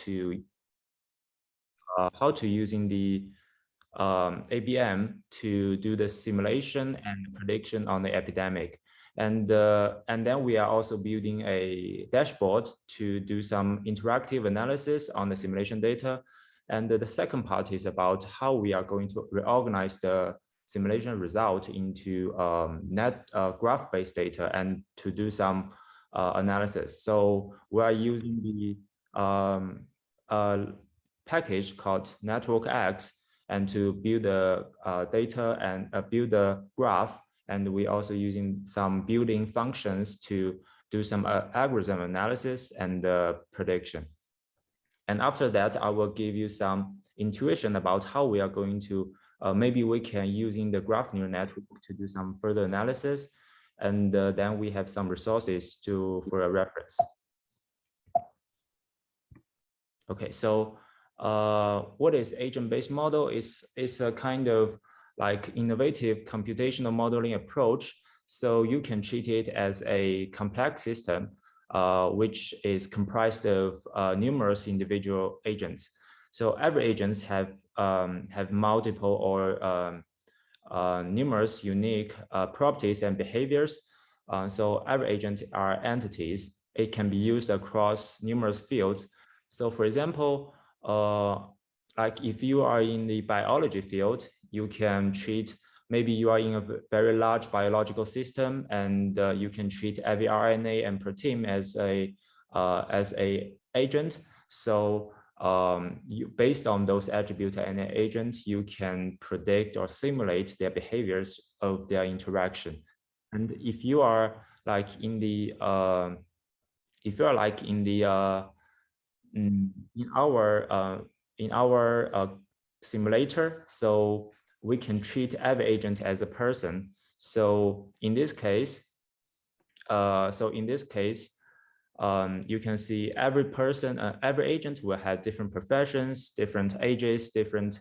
to using the ABM to do the simulation and prediction on the epidemic. And then we are also building a dashboard to do some interactive analysis on the simulation data. And the second part is about how we are going to reorganize the simulation result into graph-based data and to do some analysis. So we are using the package called Network X and to build the data and build the graph. And we also using some building functions to do some algorithm analysis and prediction. And after that, I will give you some intuition about how we are going to, maybe we can using the graph neural network to do some further analysis. And then we have some resources for a reference. Okay, so what is agent-based model? Is a kind of like innovative computational modeling approach. So you can treat it as a complex system, which is comprised of numerous individual agents. So every agent have multiple or numerous unique properties and behaviors. So every agent are entities. It can be used across numerous fields. So for example, like if you are in the biology field, you can treat, maybe you are in a very large biological system and you can treat every RNA and protein as a agent. So based on those attributes and an agent, you can predict or simulate their behaviors of their interaction. And if you are like in the in our simulator, so we can treat every agent as a person. So in this case, you can see every person, every agent will have different professions, different ages, different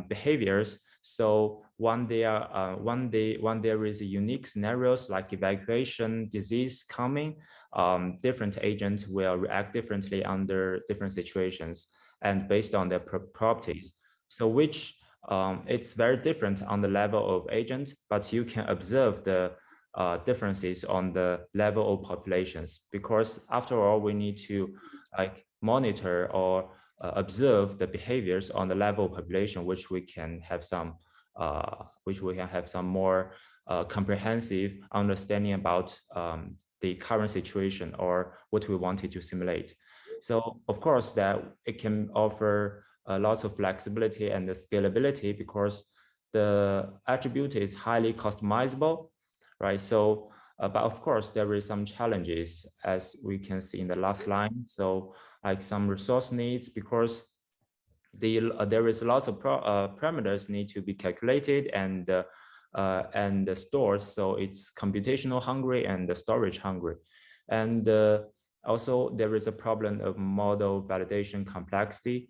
behaviors. So when there is a unique scenarios like evacuation, disease coming, different agents will react differently under different situations and based on their properties. So which it's very different on the level of agent, but you can observe the differences on the level of populations, because after all, we need to like monitor or observe the behaviors on the level of population, which we can have some more comprehensive understanding about the current situation or what we wanted to simulate. So of course that it can offer lots of flexibility and the scalability because the attribute is highly customizable, right? So, but of course there is some challenges as we can see in the last line. So like some resource needs, because there is lots of parameters need to be calculated and stored. So it's computational hungry and storage hungry. And also there is a problem of model validation complexity.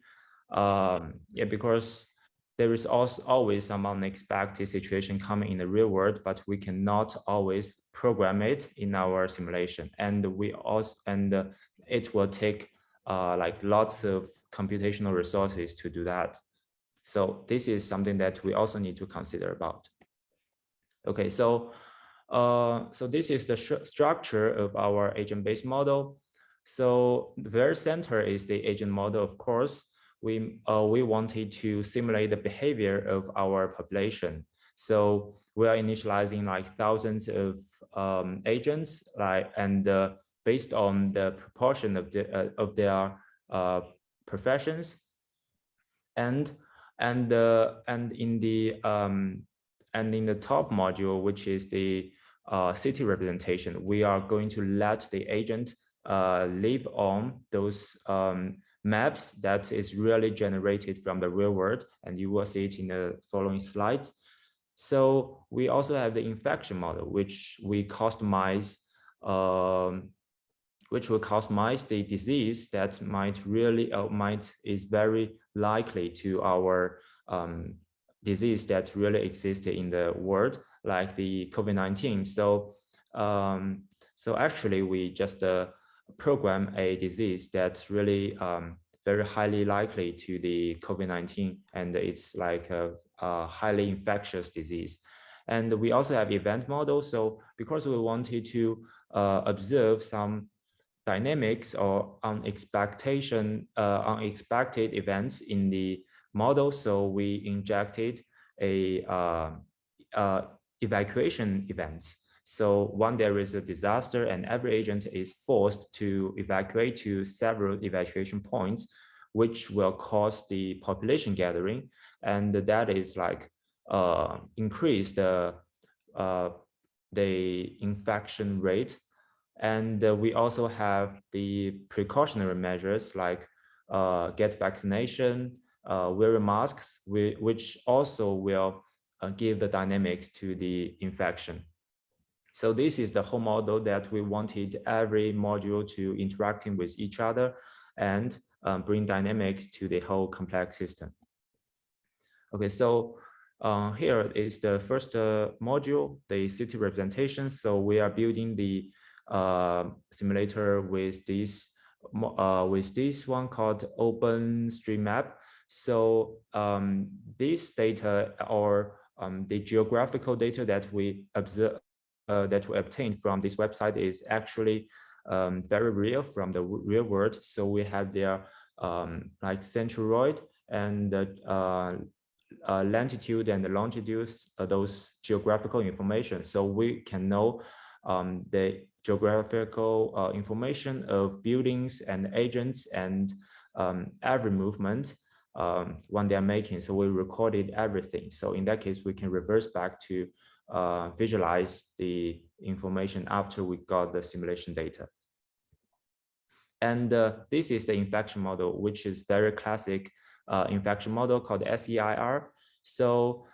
Yeah, because there is also always some unexpected situation coming in the real world, but we cannot always program it in our simulation. And it will take like lots of computational resources to do that. So this is something that we also need to consider about. Okay, so this is the structure of our agent-based model. So the very center is the agent model, of course. We wanted to simulate the behavior of our population. So we are initializing like thousands of agents, and based on the proportion of their professions, and in the top module, which is the city representation, we are going to let the agent live on those maps that is really generated from the real world, and you will see it in the following slides. So we also have the infection model, which we customize, the disease that is very likely to our disease that really exists in the world, like the COVID-19. So actually we just program a disease that's really very highly likely to the COVID-19, and it's like a highly infectious disease. And we also have event models. So because we wanted to observe some dynamics or unexpected events in the model, so we injected a evacuation events. So when there is a disaster and every agent is forced to evacuate to several evacuation points, which will cause the population gathering, and that is like increase the infection rate. And we also have the precautionary measures like get vaccination, wear masks, which also will give the dynamics to the infection. So this is the whole model that we wanted every module to interacting with each other and bring dynamics to the whole complex system. Okay, so here is the first module, the city representation. So we are building the simulator with this one called OpenStreetMap. So this data or the geographical data that we observe that we obtained from this website is actually very real from the real world. So we have their like centroid and latitude and longitude, those geographical information. So we can know the geographical information of buildings and agents and every movement when they are making. So we recorded everything. So in that case, we can reverse back to visualize the information after we got the simulation data. And this is the infection model, which is very classic infection model called SEIR. So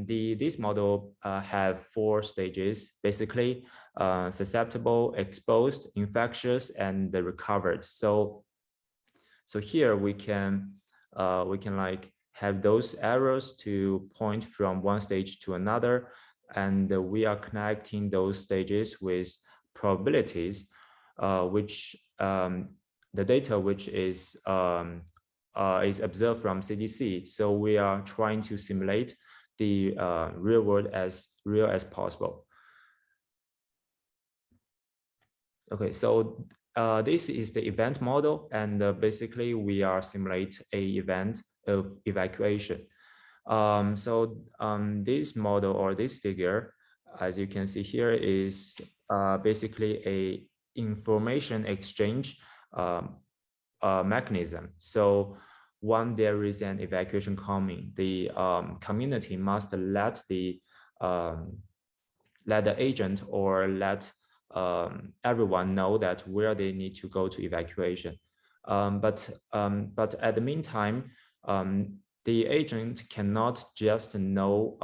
this model have 4 stages, basically susceptible, exposed, infectious, and recovered. So here we can like have those arrows to point from one stage to another, and we are connecting those stages with probabilities, which the data which is observed from CDC. So we are trying to simulate the real world as real as possible. Okay, so this is the event model, and basically we are simulate a event of evacuation. This model or this figure, as you can see here, is basically a information exchange mechanism. So when there is an evacuation coming, the community must let the agent or let everyone know that where they need to go to evacuation. But at the meantime, the agent cannot just know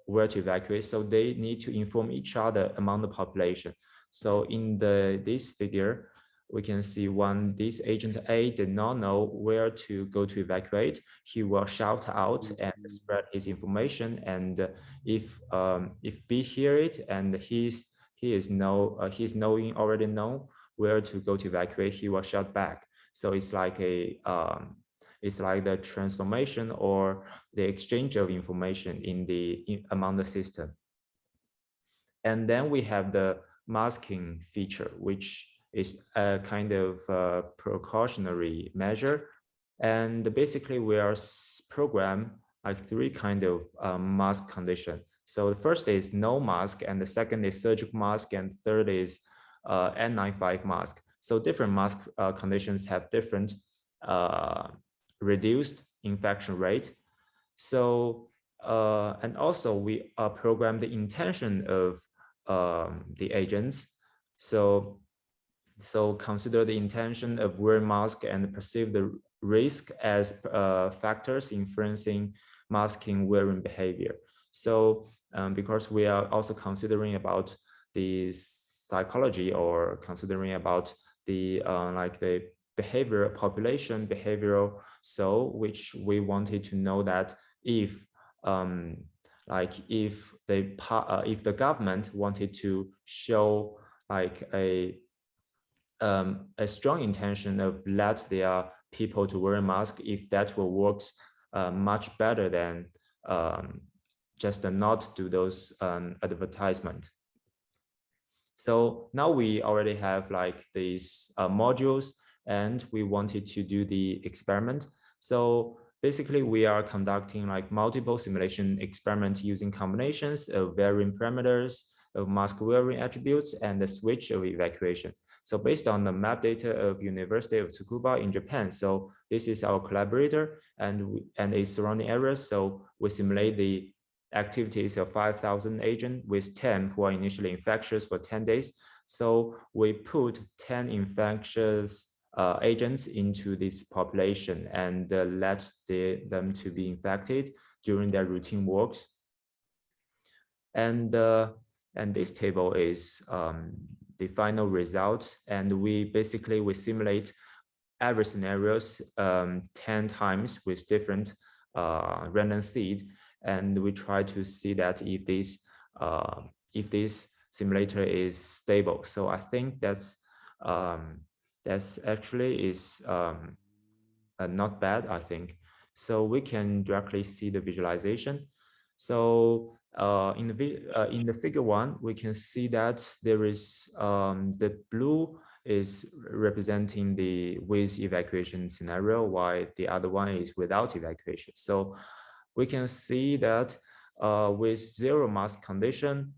where to evacuate, so they need to inform each other among the population. So in this figure, we can see when this agent A did not know where to go to evacuate, he will shout out and spread his information. And if B hear it and he's already know where to go to evacuate, he will shout back. So it's like the transformation or the exchange of information among the system. And then we have the masking feature, which is a kind of precautionary measure. And basically we are program like 3 kind of mask condition. So the first is no mask, and the second is surgical mask, and third is N95 mask. So different mask conditions have different reduced infection rate. So and also we program the intention of the agents. So consider the intention of wearing mask and perceive the risk as factors influencing masking wearing behavior. So because we are also considering about the psychology or considering about the like the population behavioral, so which we wanted to know that if the government wanted to show like a a strong intention of let their people to wear a mask if that will works much better than just not do those advertisement. So now we already have like these modules, and we wanted to do the experiment. So basically we are conducting like multiple simulation experiments using combinations of varying parameters of mask wearing attributes and the switch of evacuation. So based on the map data of University of Tsukuba in Japan, so this is our collaborator and its surrounding areas. So we simulate the activities of 5,000 agents with 10 who are initially infectious for 10 days. So we put 10 infectious agents into this population and let them to be infected during their routine works. And this table is the final result. And we simulate every scenarios 10 times with different random seed. And we try to see that if this simulator is stable. So I think that's actually is not bad, I think. So we can directly see the visualization. So in the figure 1, we can see that there is the blue is representing the with evacuation scenario, while the other one is without evacuation. So we can see that with zero mask condition,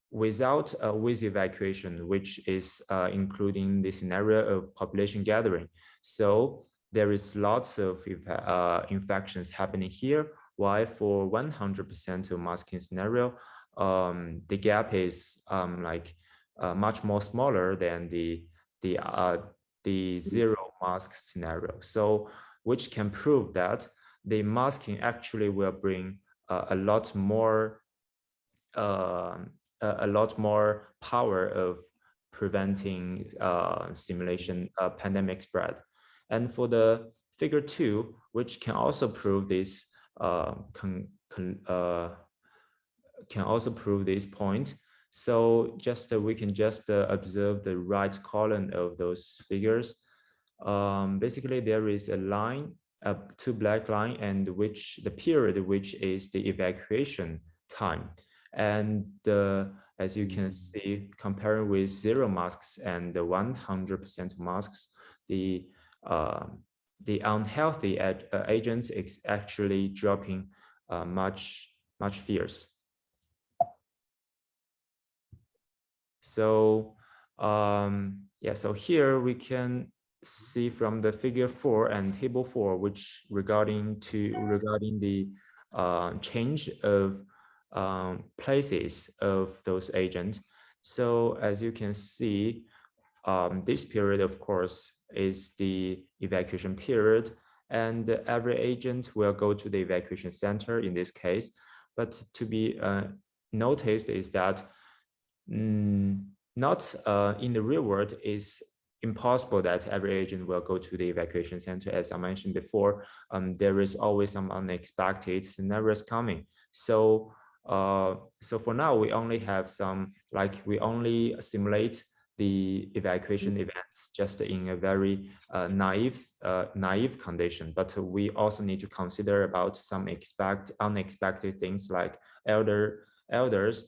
without with evacuation, which is including the scenario of population gathering. So there is lots of infections happening here, while for 100% of masking scenario, the gap is much more smaller than the zero mask scenario. So which can prove that the masking actually will bring a lot more power of preventing simulation pandemic spread. And for the figure 2, which can also prove this can also prove this point. So just we can just observe the right column of those figures. Basically, there is a line, two black line, and which the period which is the evacuation time. And as you can see, comparing with zero masks and the 100% masks, the unhealthy agents is actually dropping much fierce. So yeah, so here we can see from the figure 4 and table 4, which regarding the change of places of those agents. So as you can see, this period, of course, is the evacuation period, and every agent will go to the evacuation center in this case. But to be noticed is that not in the real world is impossible that every agent will go to the evacuation center. As I mentioned before, there is always some unexpected scenarios coming. So so for now, we only have some, we only simulate the evacuation events just in a very naive condition. But we also need to consider about some unexpected things, like elders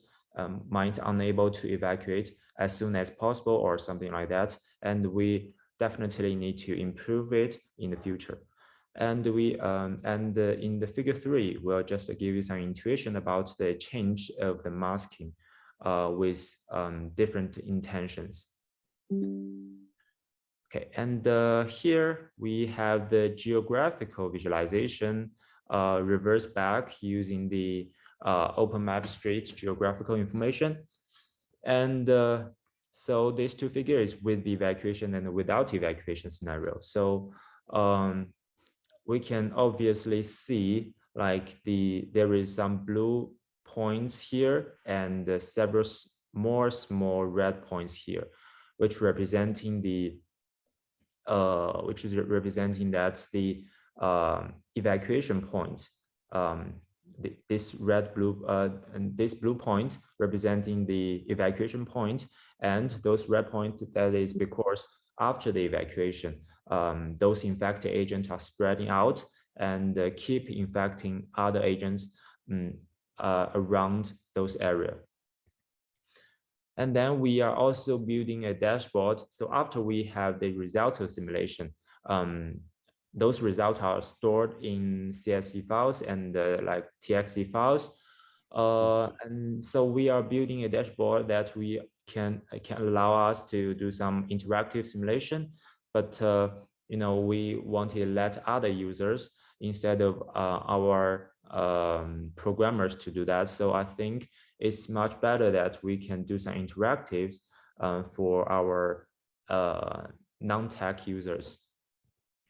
might unable to evacuate as soon as possible or something like that. And we definitely need to improve it in the future. And in the figure 3, we'll just give you some intuition about the change of the masking with different intentions. Okay, and here we have the geographical visualization reverse back using the OpenMapStreet geographical information. And so these two figures with the evacuation and without evacuation scenario. So we can obviously see there is some blue points here and several more small red points here, which representing the that the evacuation point, this red blue and this blue point representing the evacuation point, And those red points, that is because after the evacuation, those infected agents are spreading out and keep infecting other agents around those areas. And then we are also building a dashboard. So after we have the result of simulation, those results are stored in CSV files and like TXT files. And so we are building a dashboard that we can allow us to do some interactive simulation, but we want to let other users instead of our programmers to do that. So I think it's much better that we can do some interactives for our non-tech users.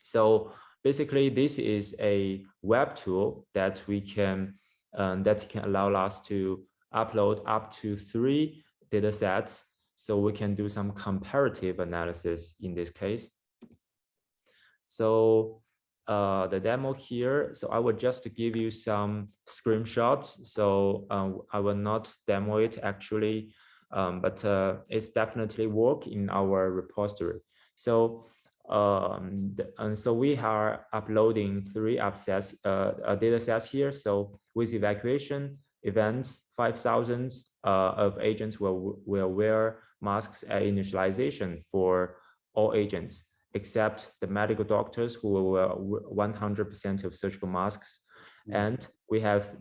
So basically, this is a web tool that we can allow us to upload up to 3 data sets. So we can do some comparative analysis in this case. So the demo here, so I will just give you some screenshots. So I will not demo it actually, but it's definitely work in our repository. So and so we are uploading 3 data sets here. So with evacuation events, 5,000 of agents will wear masks at initialization for all agents, except the medical doctors who will wear 100% of surgical masks. And we have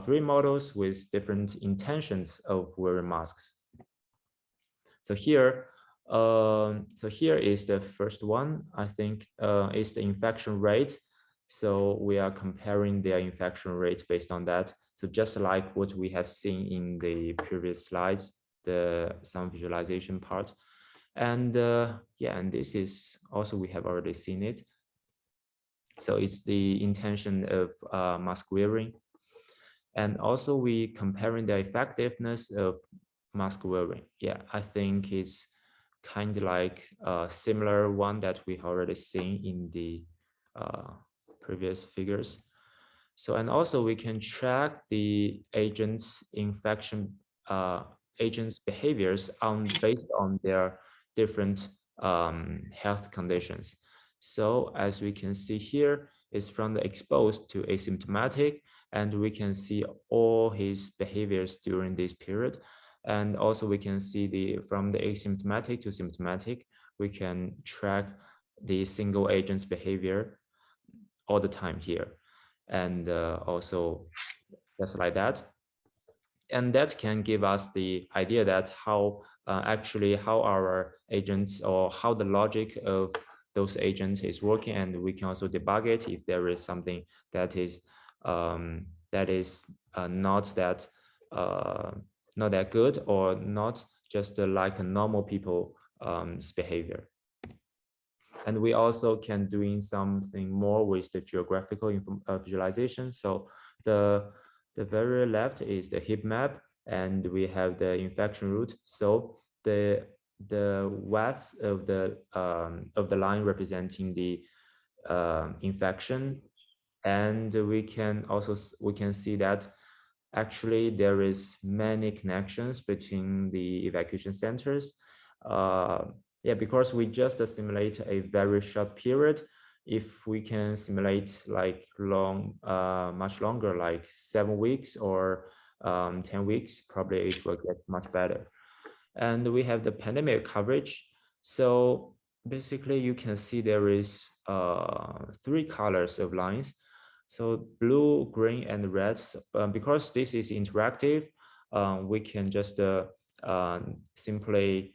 3 models with different intentions of wearing masks. So here is the first one. I think is the infection rate. So we are comparing their infection rate based on that. So just like what we have seen in the previous slides, some visualization part. And yeah, and this is also, we have already seen it. So it's the intention of mask wearing. And also we comparing the effectiveness of mask wearing. Yeah, I think it's kind of like a similar one that we already seen in the previous figures. So, and also we can track the agents' agents' behaviors based on their different health conditions. So as we can see here, is from the exposed to asymptomatic, and we can see all his behaviors during this period. And also we can see from the asymptomatic to symptomatic, we can track the single agent's behavior all the time here. And also just like that. And that can give us the idea that how our agents, or how the logic of those agents is working, and we can also debug it if there is something that is not that good, or not just like a normal people's behavior. And we also can doing something more with the geographical visualization. So the very left is the heat map, and we have the infection route. So the width of the line representing the infection, and we can see that actually there is many connections between the evacuation centers. Yeah, because we just simulate a very short period. If we can simulate like much longer, like 7 weeks or 10 weeks, probably it will get much better. And we have the pandemic coverage. So basically you can see there is 3 colors of lines. So blue, green, and red. Because this is interactive, we can just simply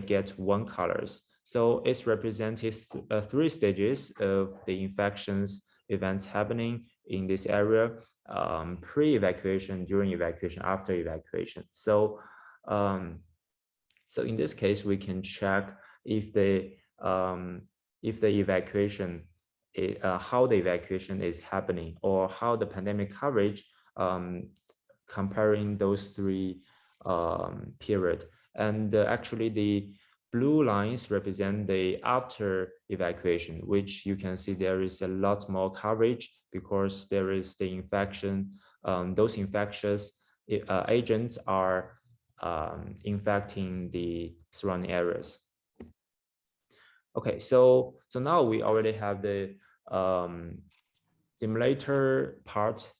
get 1 colors. So it's represented 3 stages of the infections events happening in this area: pre-evacuation, during evacuation, after evacuation. So in this case, we can check if the evacuation, how the evacuation is happening, or how the pandemic coverage, comparing those 3 period. And actually the blue lines represent the after evacuation, which you can see there is a lot more coverage, because there is the infection. Those infectious agents are infecting the surrounding areas. Okay, so now we already have the simulator part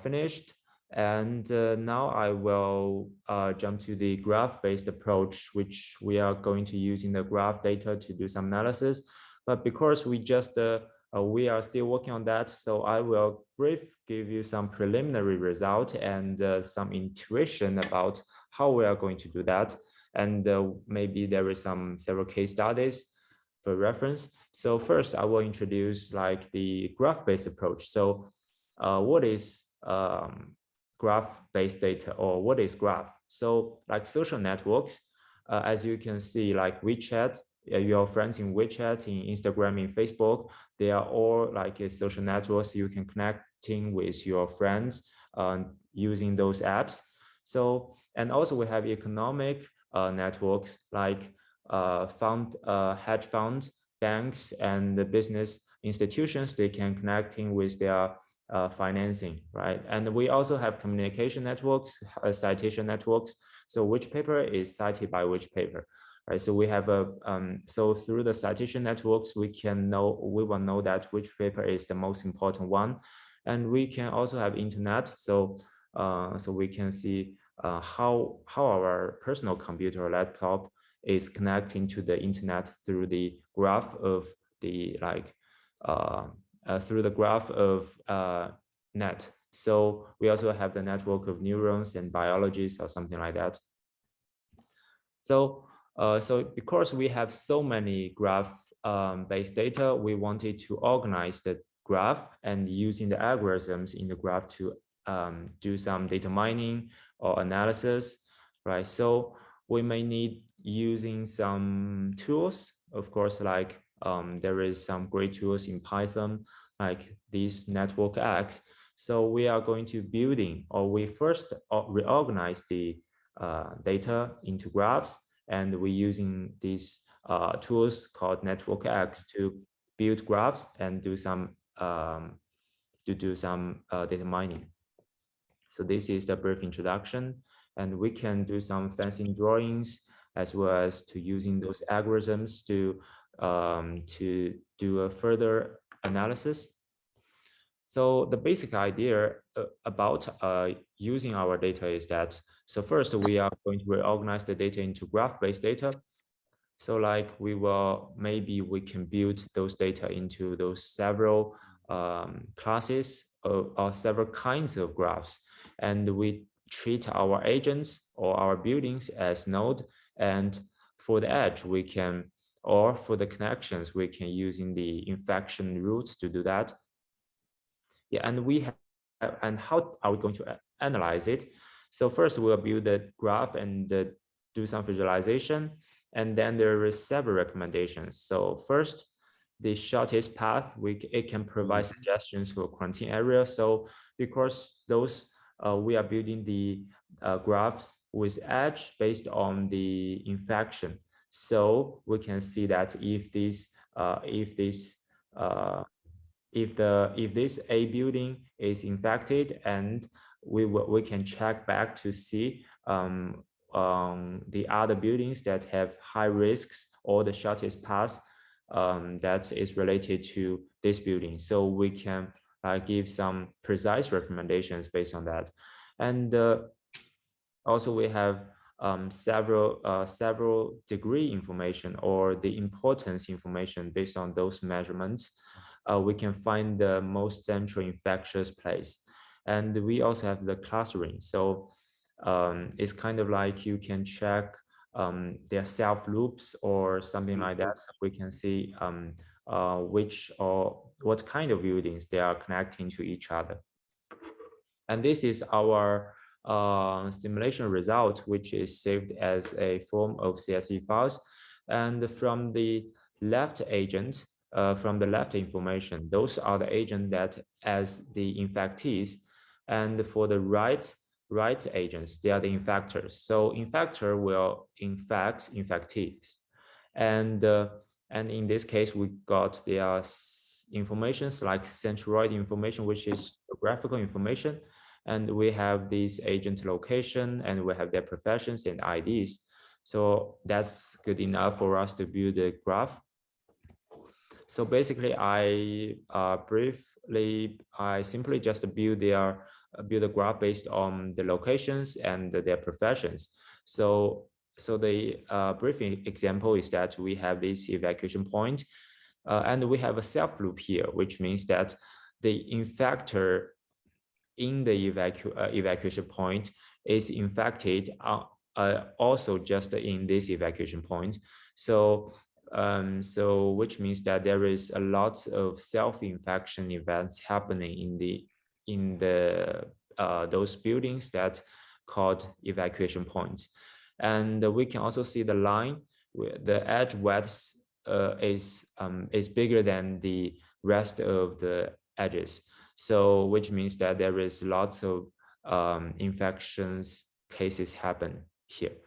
finished, and now I will jump to the graph-based approach, which we are going to use in the graph data to do some analysis. But because we are still working on that, so I will give you some preliminary result and some intuition about how we are going to do that. And maybe there is several case studies for reference. So first, I will introduce like the graph-based approach. So what is graph-based data, or what is graph? So like social networks, as you can see, like WeChat, your friends in WeChat, in Instagram, in Facebook, they are all like a social networks. You can connecting with your friends using those apps. So, and also we have economic networks like hedge funds, banks, and the business institutions. They can connecting with their financing, right? And we also have communication networks, citation networks. So which paper is cited by which paper, right? So we have so through the citation networks, we will know that which paper is the most important one. And we can also have internet. So we can see how our personal computer or laptop is connecting to the internet through the graph of the through the graph of net. So we also have the network of neurons and biologists or something like that. So because we have so many graph based data, we wanted to organize the graph and using the algorithms in the graph to do some data mining or analysis, right? So we may need using some tools, of course, like there is some great tools in Python, like this network X. So we are going to we first reorganize the data into graphs, and we're using these tools called Network X to build graphs and do some data mining. So this is the brief introduction, and we can do some fancy drawings as well as to using those algorithms to do a further analysis. So the basic idea about using our data is that, so first we are going to reorganize the data into graph-based data. So like maybe we can build those data into those several classes or several kinds of graphs. And we treat our agents or our buildings as node. And for the edge, or for the connections, we can using the infection routes to do that. Yeah, and how are we going to analyze it? So first we'll build the graph and do some visualization, and then there is several recommendations. So first, the shortest path, it can provide suggestions for quarantine area. So because we are building the graphs with edge based on the infection. So we can see that if this A building is infected, and we can check back to see the other buildings that have high risks or the shortest path that is related to this building. So we can give some precise recommendations based on that. And also we have several degree information or the importance information based on those measurements. We can find the most central infectious place. And we also have the clustering. So it's kind of like you can check their self loops or something like that. So we can see which or what kind of buildings they are connecting to each other. And this is our simulation result, which is saved as a form of CSV files. And from the left agent, from the left information, those are the agents that as the infectees. And for the right agents, they are the infectors. So infector will infect infectees. And in this case, we got their informations like centroid information, which is geographical information. and we have these agent location, and we have their professions and IDs. So that's good enough for us to build a graph. So basically, I simply just build a graph based on the locations and their professions. So the brief example is that we have this evacuation point, and we have a self loop here, which means that the infector in the evacuation point is infected also just in this evacuation point. So which means that there is a lot of self-infection events happening in the those buildings that called evacuation points. And we can also see the line where the edge width is bigger than the rest of the edges. So which means that there is lots of infections cases happen here.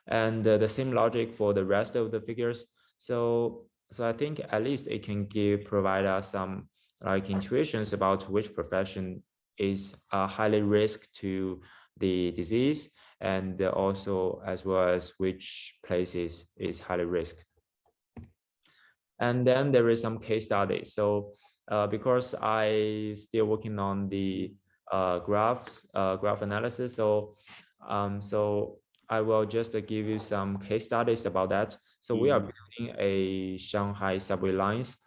And the same logic for the rest of the figures. So I think at least it can provide us some like intuitions about which profession is highly risk to the disease, and also as well as which places is highly risk. And then there is some case study. So because I still working on the graph analysis, so I will just give you some case studies about that. So we are building a Shanghai subway lines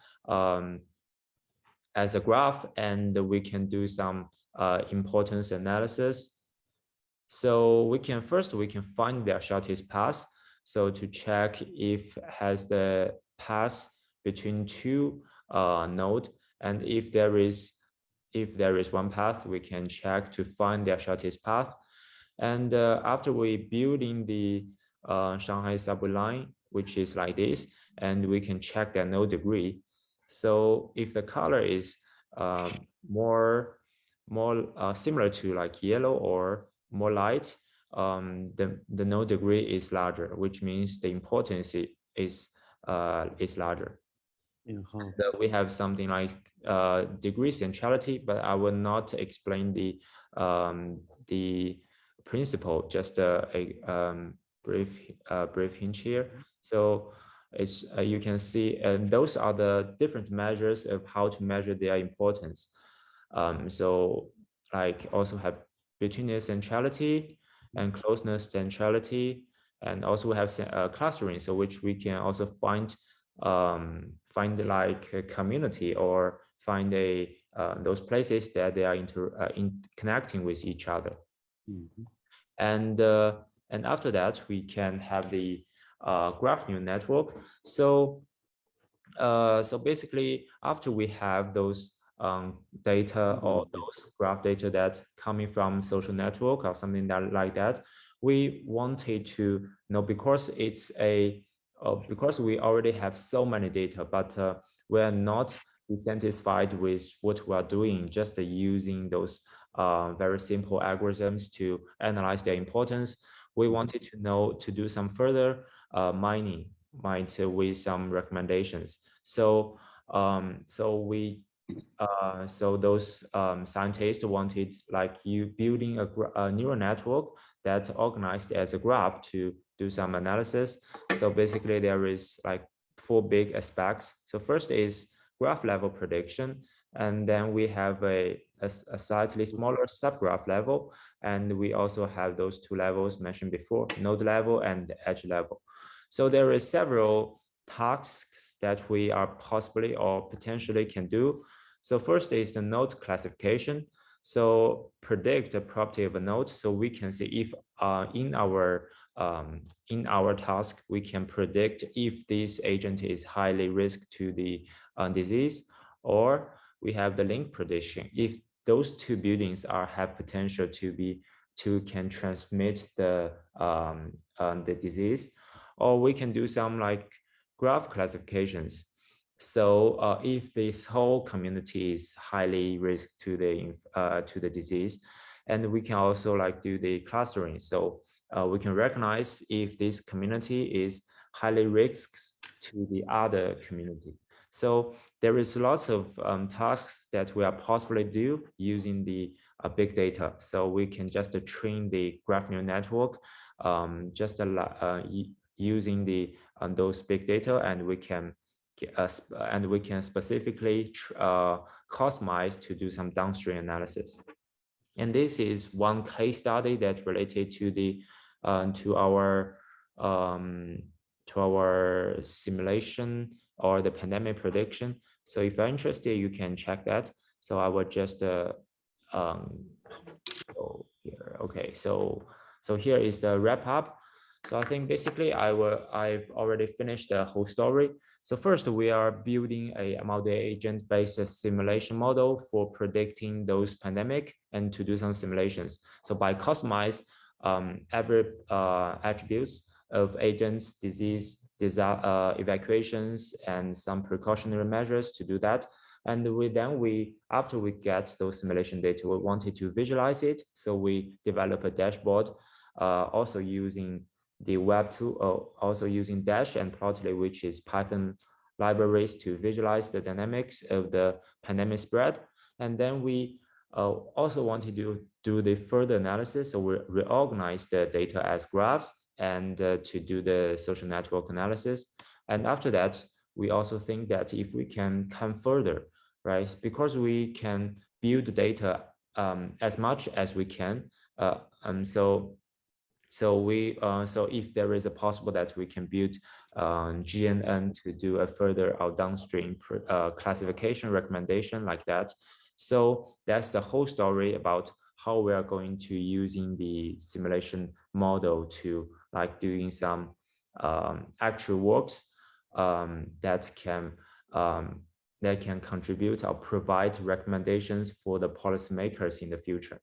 as a graph, and we can do some importance analysis. So we can find their shortest path. So to check if has the path between two node, and if there is one path, we can check to find their shortest path. And after we building the Shanghai subway line, which is like this, and we can check their node degree. So if the color is more similar to like yellow or more light, the node degree is larger, which means the importance is larger. We have something like degree centrality, but I will not explain the principle, just a brief hint here. So it's you can see, and those are the different measures of how to measure their importance. So like also have betweenness centrality and closeness centrality, and also we have clustering, so which we can also find like a community, or find those places that they are connecting with each other. And after that, we can have the graph neural network. So basically, after we have those data or those graph data that coming from social network or something like that, we wanted to know, because it's because we already have so many data, but we are not dissatisfied with what we are doing, just using those very simple algorithms to analyze their importance. We wanted to know to do some further mining with some recommendations. So those scientists wanted like you building a neural network that organized as a graph to do some analysis. So basically there is like 4 big aspects. So first is graph level prediction, and then we have a slightly smaller subgraph level, and we also have those 2 levels mentioned before, node level and edge level. So there is several tasks that we are possibly or potentially can do. So first is the node classification. So predict the property of a node, so we can see if in our task we can predict if this agent is highly risk to the disease, or we have the link prediction, if those 2 buildings have potential to can transmit the disease, or we can do some like graph classifications. So if this whole community is highly risk to the disease, and we can also like do the clustering. So we can recognize if this community is highly risk to the other community. So there is lots of tasks that we are possibly do using the big data. So we can just train the graph neural network using the those big data, and we can specifically customize to do some downstream analysis. And this is one case study that related to the to our simulation or the pandemic prediction. So if you're interested, you can check that. So I will just go here. Okay, so here is the wrap up. So I think basically I've already finished the whole story. So first, we are building a multi-agent-based simulation model for predicting those pandemic and to do some simulations. So by customize every attributes of agents, disease, evacuations, and some precautionary measures to do that. And after we get those simulation data, we wanted to visualize it. So we develop a dashboard, also using the web tool, also using Dash and Plotly, which is Python libraries to visualize the dynamics of the pandemic spread. And then we also wanted to do the further analysis. So we reorganize the data as graphs and to do the social network analysis. And after that, we also think that if we can come further, right, because we can build data as much as we can. So if there is a possible that we can build GNN to do a further downstream classification recommendation like that. So that's the whole story about how we are going to using the simulation model to like doing some actual works that can contribute or provide recommendations for the policymakers in the future.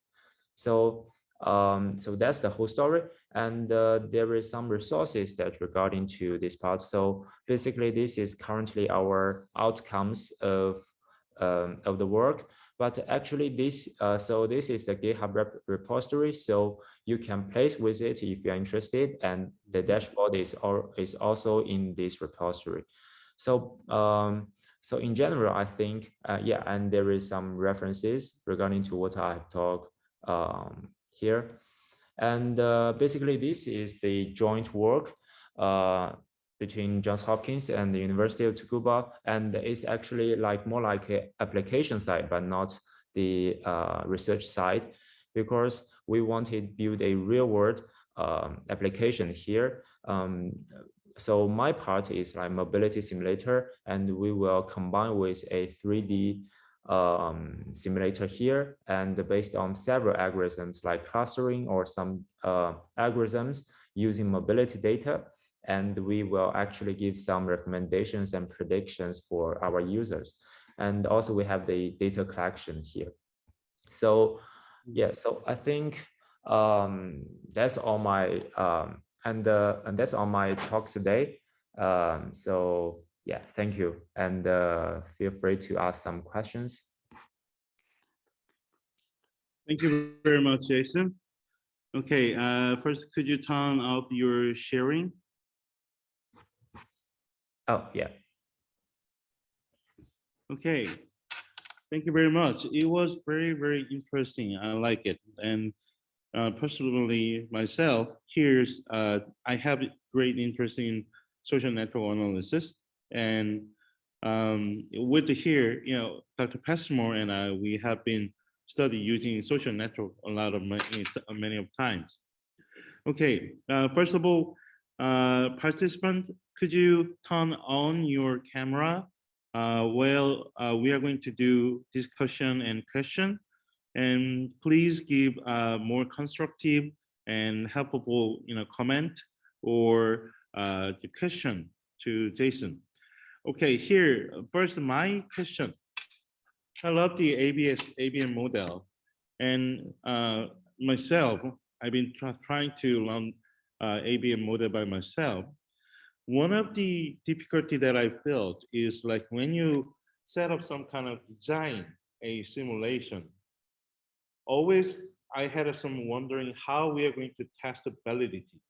So that's the whole story. And there is some resources that regarding to this part. So basically, this is currently our outcomes of the work. But actually, this is the GitHub repository. So you can place with it if you're interested. And the dashboard is also in this repository. So so in general, I think yeah, and there is some references regarding to what I have talked here. And basically, this is the joint work between Johns Hopkins and the University of Tsukuba, and it's actually like more like an application side, but not the research side, because we wanted to build a real-world application here. So my part is like mobility simulator, and we will combine with a 3D simulator here, and based on several algorithms like clustering or some algorithms using mobility data, and we will actually give some recommendations and predictions for our users. And also we have the data collection here. So yeah, so I think that's all my and that's all my talk today. So yeah, thank you, and feel free to ask some questions. Thank you very much, Jason. Okay, first, could you turn off your sharing? Oh, yeah. Okay, thank you very much. It was very, very interesting. I like it. And personally, myself, here's, I have great interest in social network analysis. And with the here, you know, Dr. Passmore and I, we have been studying using social network a lot of many of times. Okay, first of all, participant, could you turn on your camera? Well, we are going to do discussion and question, and please give more constructive and helpful, you know, comment or the question to Jason. Okay, here, first my question. I love the ABM model, and myself, I've been trying to learn ABM model by myself. One of the difficulty that I felt is like when you set up some kind of design, a simulation, always I had some wondering how we are going to test the validity.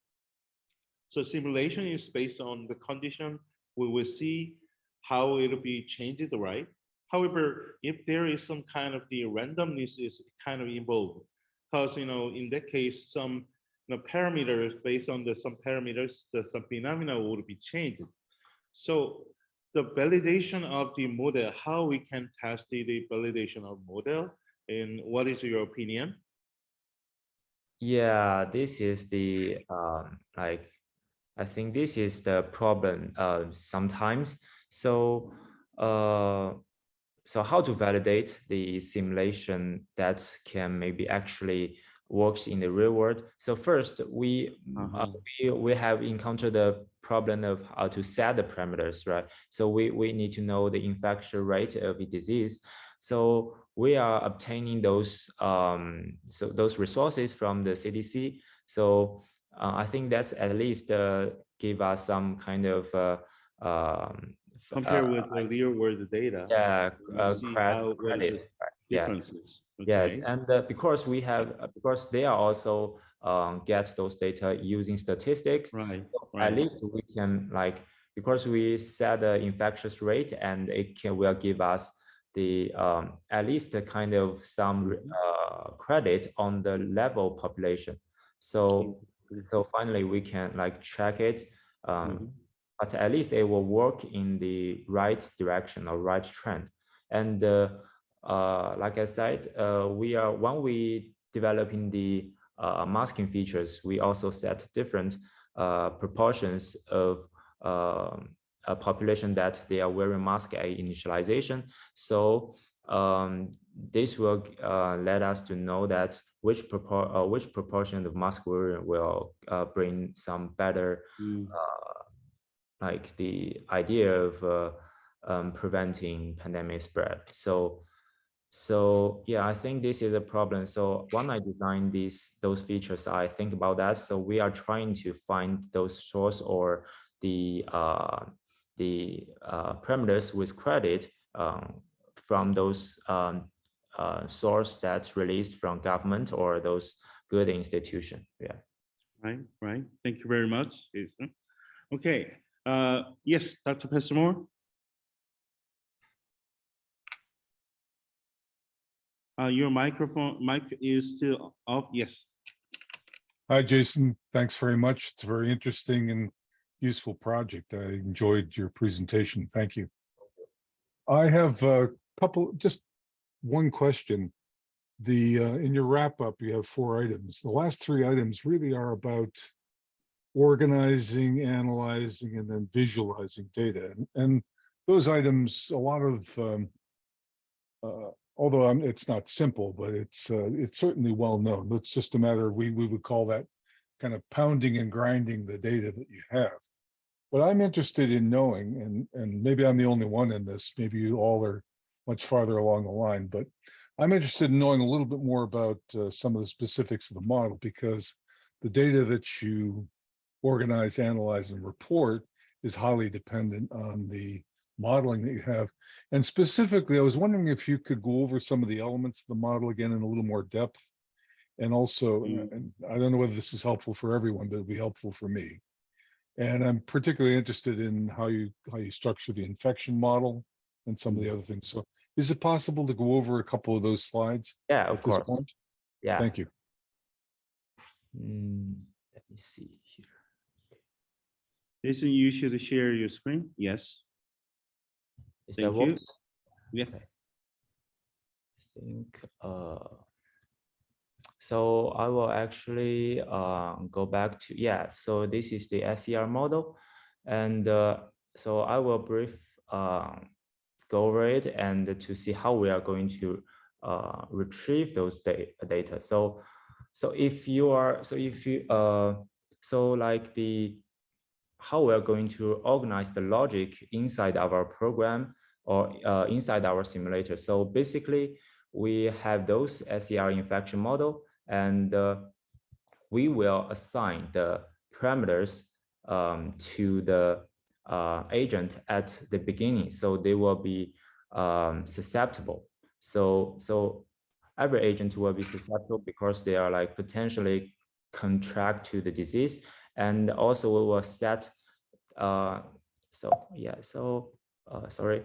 So simulation is based on the condition. We will see how it'll be changed, right? However, if there is some kind of the randomness is kind of involved, because in that case, some parameters based on some parameters, some phenomena would be changed. So the validation of the model, how we can test the validation of model, and what is your opinion? Yeah, this is the like I think this is the problem sometimes. So so how to validate the simulation that can maybe actually works in the real world? So first, we have encountered the problem of how to set the parameters, right? So we need to know the infection rate of a disease. So we are obtaining those those resources from the CDC. So I think that's at least give us some kind of Compare with the real world data, yeah you see how what is the credit, right? Yeah. differences. Yes, Okay, and because we have because they are also get those data using statistics, right, so at right. least we can like because we set the infectious rate and will give us the at least a kind of some credit on the level population. So so finally we can like check it, Mhm. but at least it will work in the right direction or right trend. And like I said, we are when we developing the masking features, we also set different proportions of a population that they are wearing mask at initialization. So this will let us to know that which proportion of mask wearing will bring some better Mm. like the idea of preventing pandemic spread. So so yeah, I think this is a problem. So when I design those features, I think about that. So we are trying to find those source or the parameters with credit from those source that's released from government or those good institution. Yeah. Right, right. Thank you very much, Jason. Okay. Yes, Dr. Pessamore. Your mic is still off. Yes. Hi, Jason. Thanks very much. It's a very interesting and useful project. I enjoyed your presentation. Thank you. I have a couple, just one question. In your wrap up, you have 4 items. The last 3 items really are about organizing, analyzing, and then visualizing data. And those items, a lot of, although it's not simple, but it's certainly well known. It's just a matter of, we would call that kind of pounding and grinding the data that you have. What I'm interested in knowing, and maybe I'm the only one in this, maybe you all are much farther along the line, but I'm interested in knowing a little bit more about some of the specifics of the model, because the data that you organize, analyze, and report is highly dependent on the modeling that you have. And specifically, I was wondering if you could go over some of the elements of the model again in a little more depth. And also, and I don't know whether this is helpful for everyone, but it'd be helpful for me. And I'm particularly interested in how you structure the infection model and some of the other things. So is it possible to go over a couple of those slides Yeah, of at this course. point? Yeah. Thank you. Let me see here. Jason, you should share your screen. Yes. Is Thank that you. works? Yeah. Okay. I think so I will actually go back to, yeah, so this is the SCR model. And so I will brief go over it and to see how we are going to retrieve those data. So if you are, so like the how we are going to organize the logic inside our program or inside our simulator. So basically, we have those SCR infection model, and we will assign the parameters to the agent at the beginning, so they will be susceptible. So every agent will be susceptible because they are like potentially contract to the disease, and also we will set so yeah, so sorry,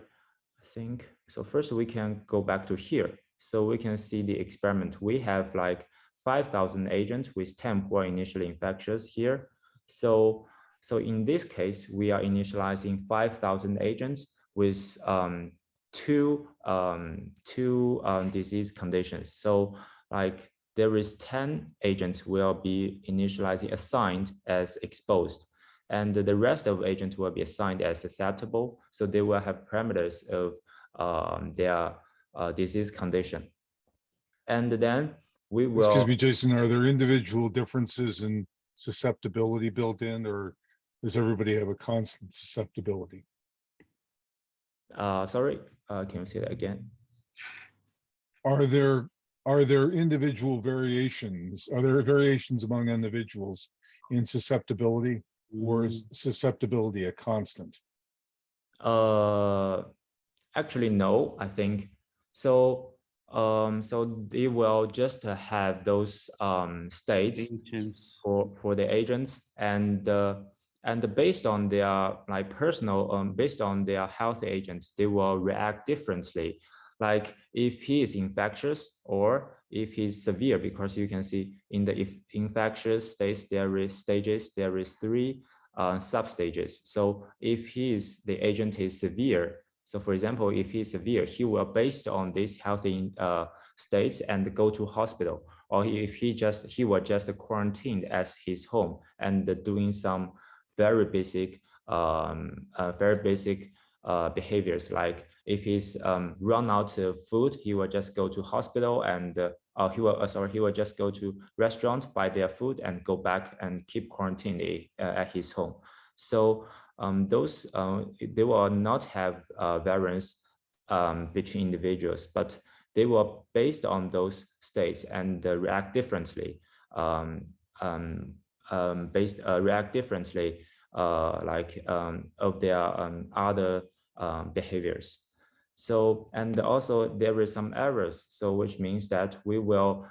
think so. First, we can go back to here. So we can see the experiment. We have like 5,000 agents with 10 who are initially infectious here. So in this case, we are initializing 5,000 agents with two disease conditions. So like there is 10 agents will be initializing assigned as exposed, and the rest of agents will be assigned as susceptible. So they will have parameters of their disease condition. And then we will. Excuse me, Jason, are there individual differences in susceptibility built in, or does everybody have a constant susceptibility? Sorry, can you say that again? Are there individual variations? Are there variations among individuals in susceptibility, or is susceptibility a constant? Actually, no, I think so. So they will just have those states for the agents, and based on their like personal based on their health agents, they will react differently. Like if he is infectious or if he's severe, because you can see in the infectious states there is stages, there is three substages. So if the agent is severe, so for example, if he's severe, he will based on these healthy states and go to hospital, or if he will just quarantined at his home and doing some very basic behaviors. Like if he's run out of food, he will just go to hospital, and he will just go to restaurant, buy their food, and go back and keep quarantined at his home. So those they will not have variance between individuals, but they were based on those states and react differently. React differently, of their other behaviors. So, and also there is some errors. So, which means that we will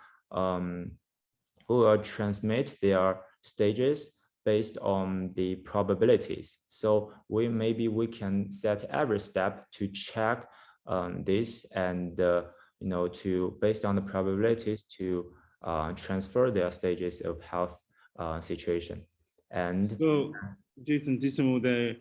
transmit their stages based on the probabilities. So maybe we can set every step to check this, and based on the probabilities to transfer their stages of health situation. And so, Jason, this model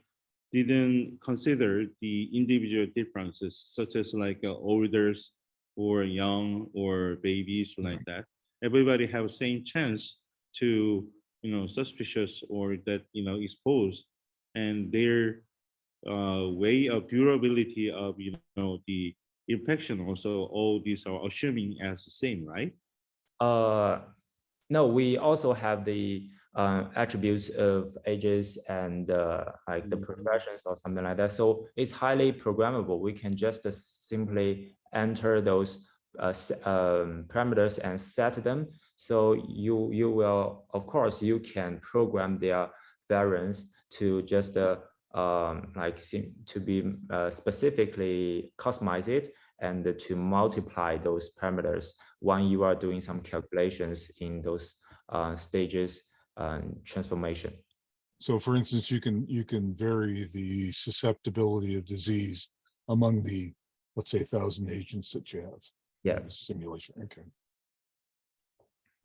didn't consider the individual differences, such as like elders or young or babies like that. Everybody have same chance to suspicious or that exposed, and their way of durability of the infection also, all these are assuming as the same, right? No, we also have the attributes of ages and like the professions or something like that. So it's highly programmable. We can just simply enter those parameters and set them. So you will, of course, you can program their variance to just to be specifically customize it, and to multiply those parameters when you are doing some calculations in those stages transformation. So for instance, you can vary the susceptibility of disease among the, let's say, 1,000 agents that you have. Yeah. In this simulation. Okay.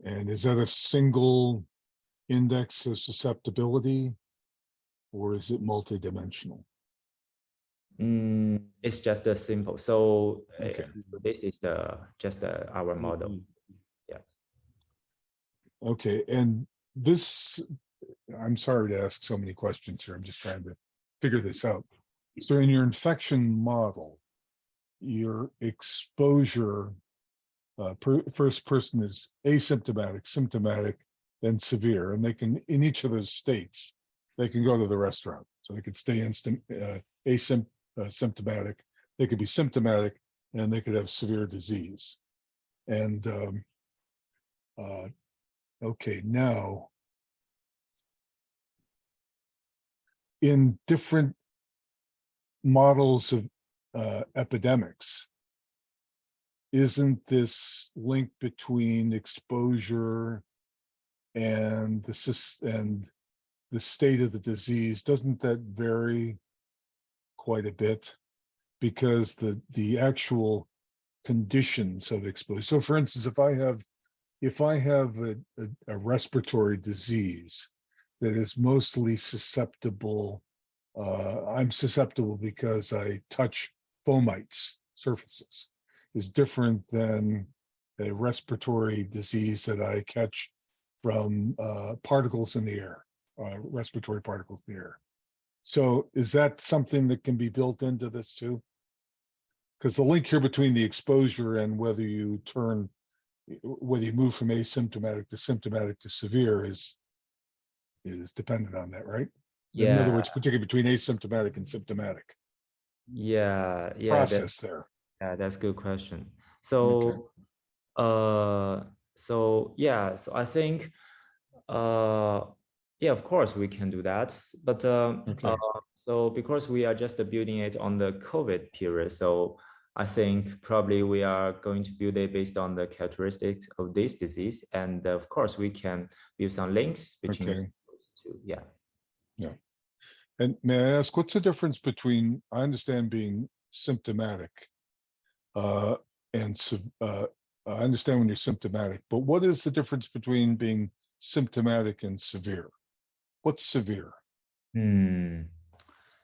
And is that a single index of susceptibility, or is it multidimensional? It's just a simple. So, okay. So this is just our model. Yeah. Okay, and this, I'm sorry to ask so many questions here. I'm just trying to figure this out. So in your infection model, your exposure, first person is asymptomatic, symptomatic, then severe, and they can, in each of those states, they can go to the restaurant. So they could stay asymptomatic, they could be symptomatic, and they could have severe disease. And okay, now in different models of epidemics, isn't this link between exposure and the state of the disease, doesn't that vary quite a bit? because the actual conditions of exposure. So for instance, if I have a respiratory disease that is mostly susceptible, I'm susceptible because I touch fomites surfaces, is different than a respiratory disease that I catch from particles in the air, respiratory particles in the air. So is that something that can be built into this too? Because the link here between the exposure and whether you move from asymptomatic to symptomatic to severe is dependent on that, right? In other Yeah, words, particularly between asymptomatic and symptomatic yeah, process there. that's a good question. Okay. So, so I think, uh, yeah, of course we can do that. But Okay. so because we are just building it on the COVID period, so I think probably we are going to build it based on the characteristics of this disease, and of course we can build some links between Okay. those two. Yeah. Yeah. And may I ask, what's the difference between, I understand being symptomatic, uh, I understand when you're symptomatic, but what is the difference between being symptomatic and severe? What's severe? Hmm.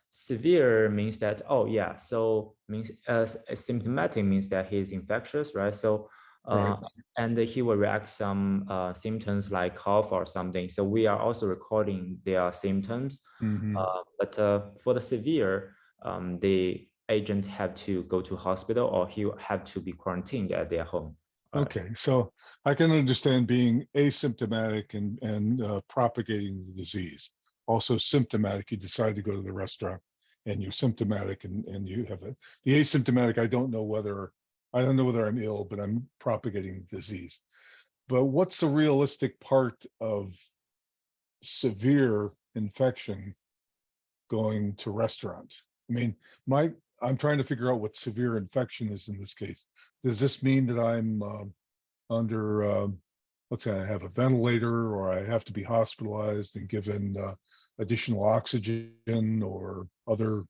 Severe means that, oh yeah, so means symptomatic means that he's infectious, right? So Right. and he will react some symptoms like cough or something. So we are also recording their symptoms. Mm-hmm. But for the severe, the agent have to go to hospital or he will have to be quarantined at their home. Okay, so I can understand being asymptomatic and propagating the disease. Also symptomatic, you decide to go to the restaurant and you're symptomatic and you have it. The asymptomatic, I don't know whether I'm ill, but I'm propagating the disease. But what's the realistic part of severe infection going to restaurant? I mean, I'm trying to figure out what severe infection is in this case. Does this mean that I'm under, let's say I have a ventilator or I have to be hospitalized and given additional oxygen or other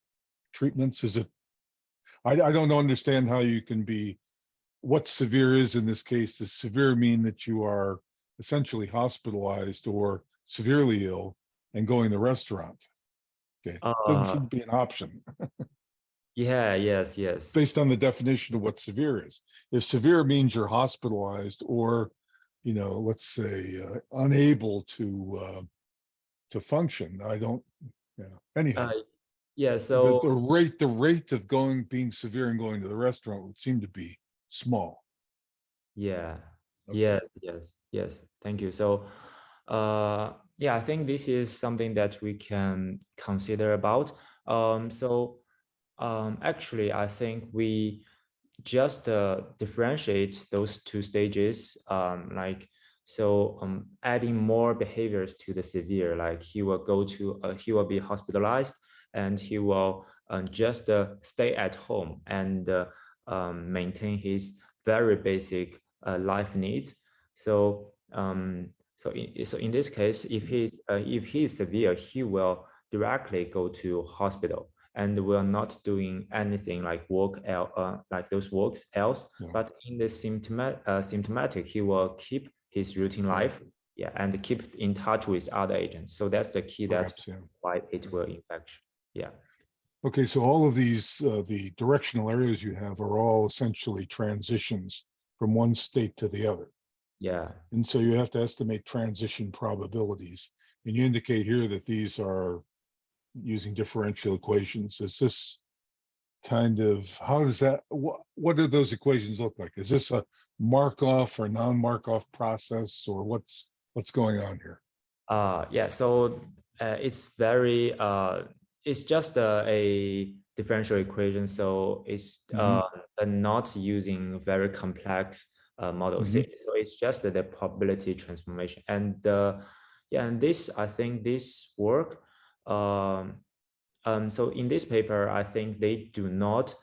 treatments? Is it, I don't understand how you can be, what severe is in this case. Does severe mean that you are essentially hospitalized or severely ill and going to the restaurant? Okay, doesn't seem to be an option Yeah, yes. based on the definition of what severe is. If severe means you're hospitalized or, let's say unable to function, I don't, anyhow, Yeah, the, so the rate of being severe and going to the restaurant would seem to be small. yeah, Okay. yes. Thank you. So, yeah, I think this is something that we can consider about. Actually, I think we just differentiate those two stages. Adding more behaviors to the severe, like he will be hospitalized, and he will just stay at home and maintain his very basic life needs. So in this case, if he is severe, he will directly go to hospital and will not doing anything like like those works else. Yeah. But in the symptomatic, he will keep his routine life, yeah, and keep in touch with other agents. So that's the key. Perhaps, yeah. Why it will infect. Yeah. Okay, so all of these, the directional areas you have are all essentially transitions from one state to the other. Yeah. And so you have to estimate transition probabilities. And you indicate here that these are using differential equations. Is this kind of, how does that, what do those equations look like? Is this a Markov or non-Markov process, or what's going on here? Yeah, so it's just a differential equation. So it's not using very complex models. So it's just the probability transformation. And yeah, and I think this work. So in this paper, I think they do not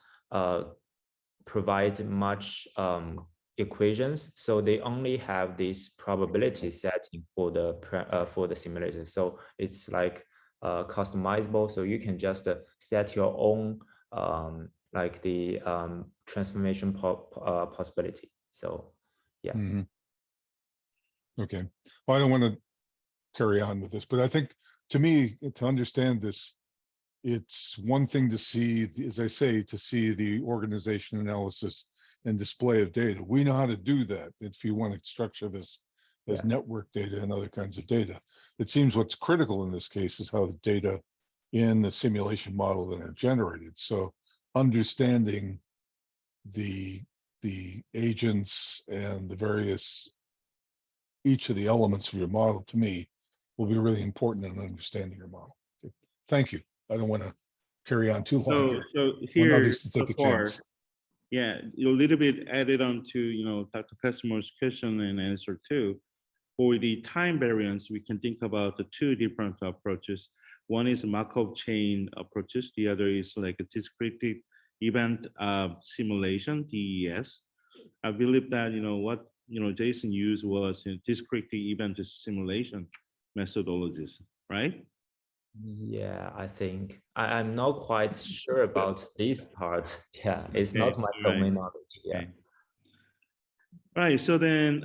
provide much equations, so they only have this probability setting for the simulator. So it's like customizable, so you can just set your own like the transformation possibility. So yeah. Mhm. Okay. Well, I don't want to carry on with this, but I think to me, to understand this, it's one thing to see, as I say, to see the organization, analysis, and display of data. We know how to do that if you want to structure this as Yeah. network data and other kinds of data. It seems what's critical in this case is how the data in the simulation model that are generated. So understanding the agents and the various, each of the elements of your model, to me, will be really important in understanding your model. Okay. Thank you. I don't want to carry on too long here. So Want here others to so take a far, chance. yeah, a little bit added on to, Dr. Pessimore's question and answer too. For the time variance, we can think about the two different approaches. One is Markov chain approaches. The other is like a discrete event simulation, DES. I believe that, what, Jason used was discrete event simulation methodologies, right? Yeah, I think I'm not quite sure about this part. Yeah, it's Okay, not my all right, domain knowledge. Yeah. okay. Right, so then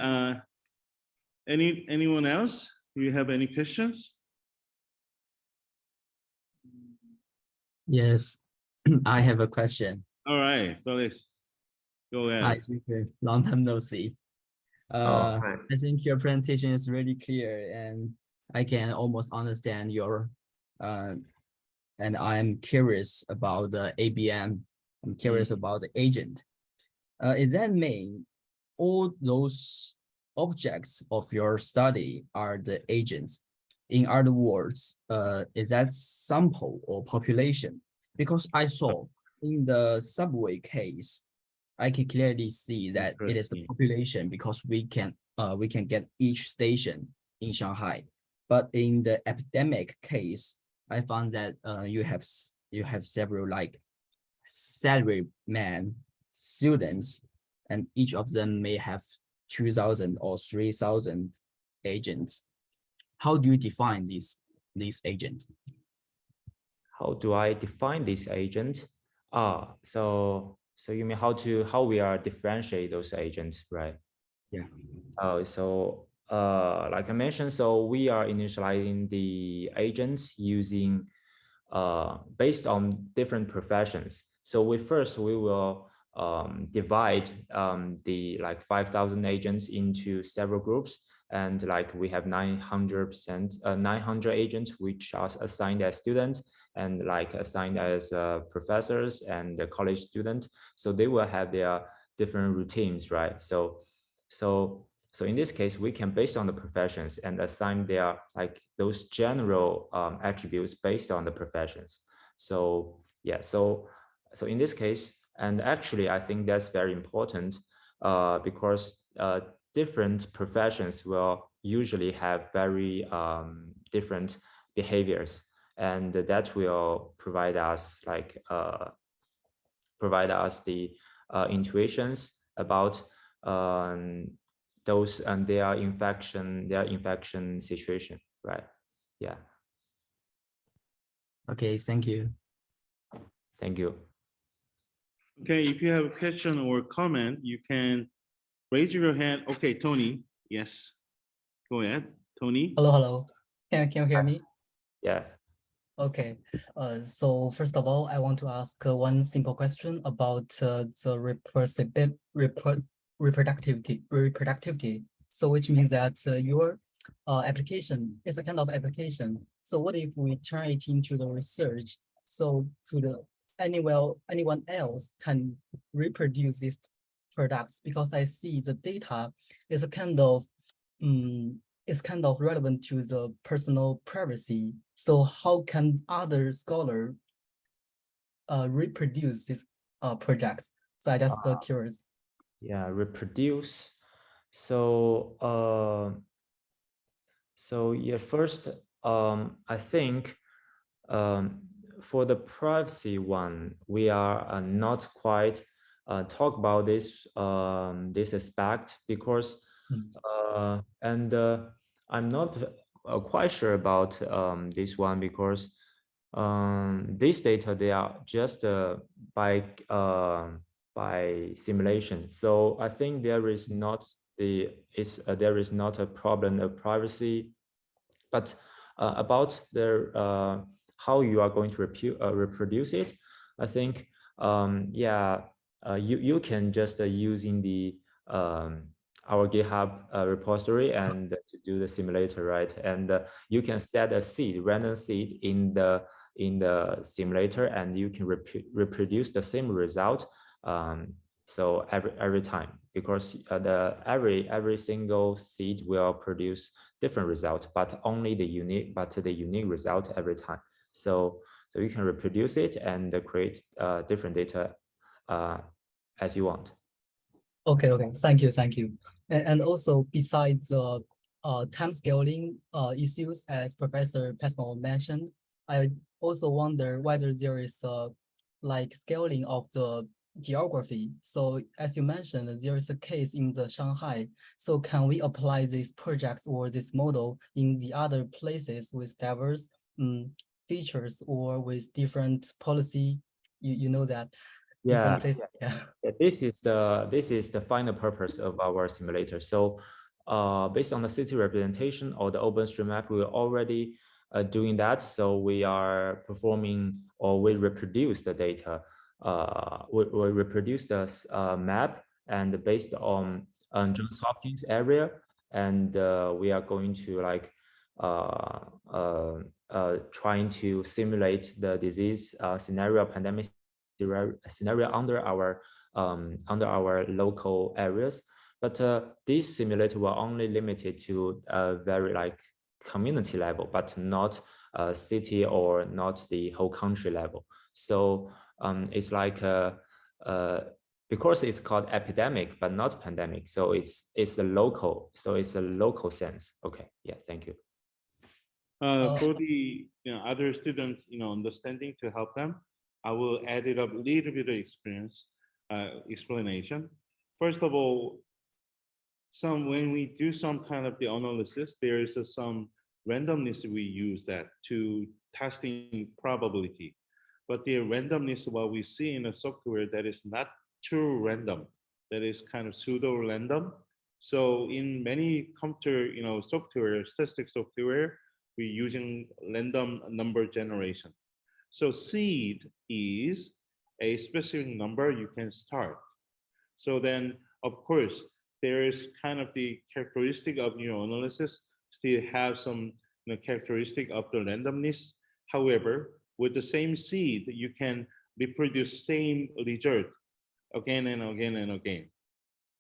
anyone else? Do you have any questions? Yes, I have a question. All right, Felix, go Hi, ahead. Zucker. Long time no see. Oh, hi. I think your presentation is really clear and I can almost understand your, and I'm curious about the ABM. I'm curious about the agent. Is that mean all those objects of your study are the agents? In other words, is that sample or population? Because I saw in the subway case, I can clearly see that it is the Interesting. population because we can get each station in Shanghai. But in the epidemic case, I found that you have several like salaryman students, and each of them may have 2,000 or 3,000 agents. How do you define these agents? How do I define this agent? So you mean how we are differentiate those agents, right? Yeah. Like I mentioned, so we are initializing the agents using based on different professions. So we will divide the like 5,000 agents into several groups, and like we have 900 agents which are assigned as students and like assigned as professors and the college student. So they will have their different routines, right? So in this case, we can based on the professions and assign their like those general attributes based on the professions. So yeah, so in this case, and actually I think that's very important because different professions will usually have very different behaviors, and that will provide us like the intuitions about um, those and their infection situation, right? Yeah. Okay, thank you. Thank you. Okay, if you have a question or comment, you can raise your hand. Okay, Tony, yes. Go ahead, Tony. Hello. Can you hear me? Yeah. Okay. So first of all, I want to ask one simple question about the reproductivity. So which means that your application is a kind of application. So what if we turn it into the research? So could anyone else can reproduce these products? Because I see the data is a kind of is kind of relevant to the personal privacy. So how can other scholars reproduce these projects? So I just curious. Yeah, reproduce. So yeah, first I think for the privacy one, we are not quite talk about this aspect because and I'm not quite sure about this one because These data, they are just by simulation. So I think there is not there is not a problem of privacy, but about the how you are going to reproduce it, I think yeah, you can just using the our GitHub repository and to do the simulator, right? And you can set a seed, random seed in the simulator, and you can reproduce the same result. So every time, because the every single seed will produce different result, but only the unique result every time. So you can reproduce it and create different data as you want. Okay, thank you. And also besides the time scaling issues, as Professor Passmore mentioned, I also wonder whether there is like scaling of the geography. So as you mentioned, there is a case in the Shanghai. So can we apply these projects or this model in the other places with diverse features or with different policy? You know that different places. Yeah. This is the final purpose of our simulator. So based on the city representation or the OpenStreetMap, we're already doing that. So we are performing, or we reproduce the data. We reproduce the map, and based on Johns Hopkins area, and we are going to like trying to simulate the disease scenario, pandemic scenario under our local areas. But this simulator will only limited to a very like community level, but not city or not the whole country level. So it's like because it's called epidemic but not pandemic, so it's a local, so it's a local sense. Okay, yeah, thank you. For the other students, understanding to help them, I will add it up a little bit of experience explanation. First of all, when we do some kind of the analysis, there is some randomness we use that to testing probability. But the randomness, what we see in a software, that is not true random, that is kind of pseudo random. So in many computer, software, statistic software, we're using random number generation. So seed is a specific number you can start. So then, of course, there is kind of the characteristic of analysis, still have some characteristic of the randomness. However, with the same seed, you can reproduce same result again and again and again.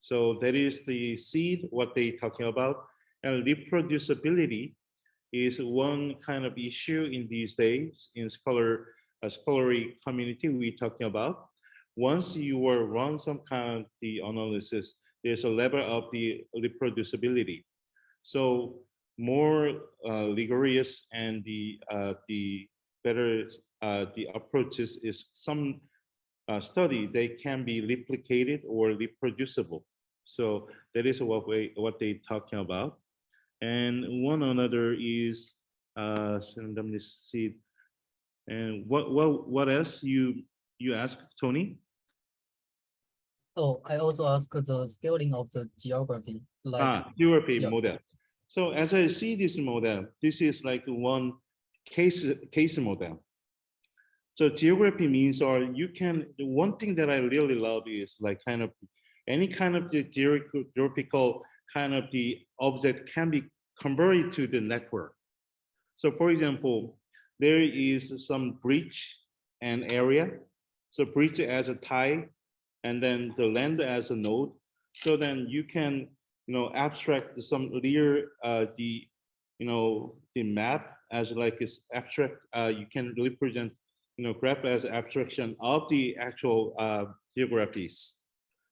So that is the seed, what they talking about. And reproducibility is one kind of issue in these days in scholarly community we talking about. Once you will run some kind of the analysis, there's a level of the reproducibility. So more rigorous and the better the approaches is some study they can be replicated or reproducible. So that is what they talking about. And one another is randomness seed. And what else you ask, Tony? Oh, I also asked the scaling of the geography, like geography yeah. model. So as I see this model, this is like one case model. So geography means, or you can, the one thing that I really love is like kind of any kind of the geographical kind of the object can be converted to the network. So for example, there is some bridge and area. So bridge as a tie, and then the land as a node. So then you can, abstract some layer, the map as like it's abstract. You can represent, graph as abstraction of the actual geographies.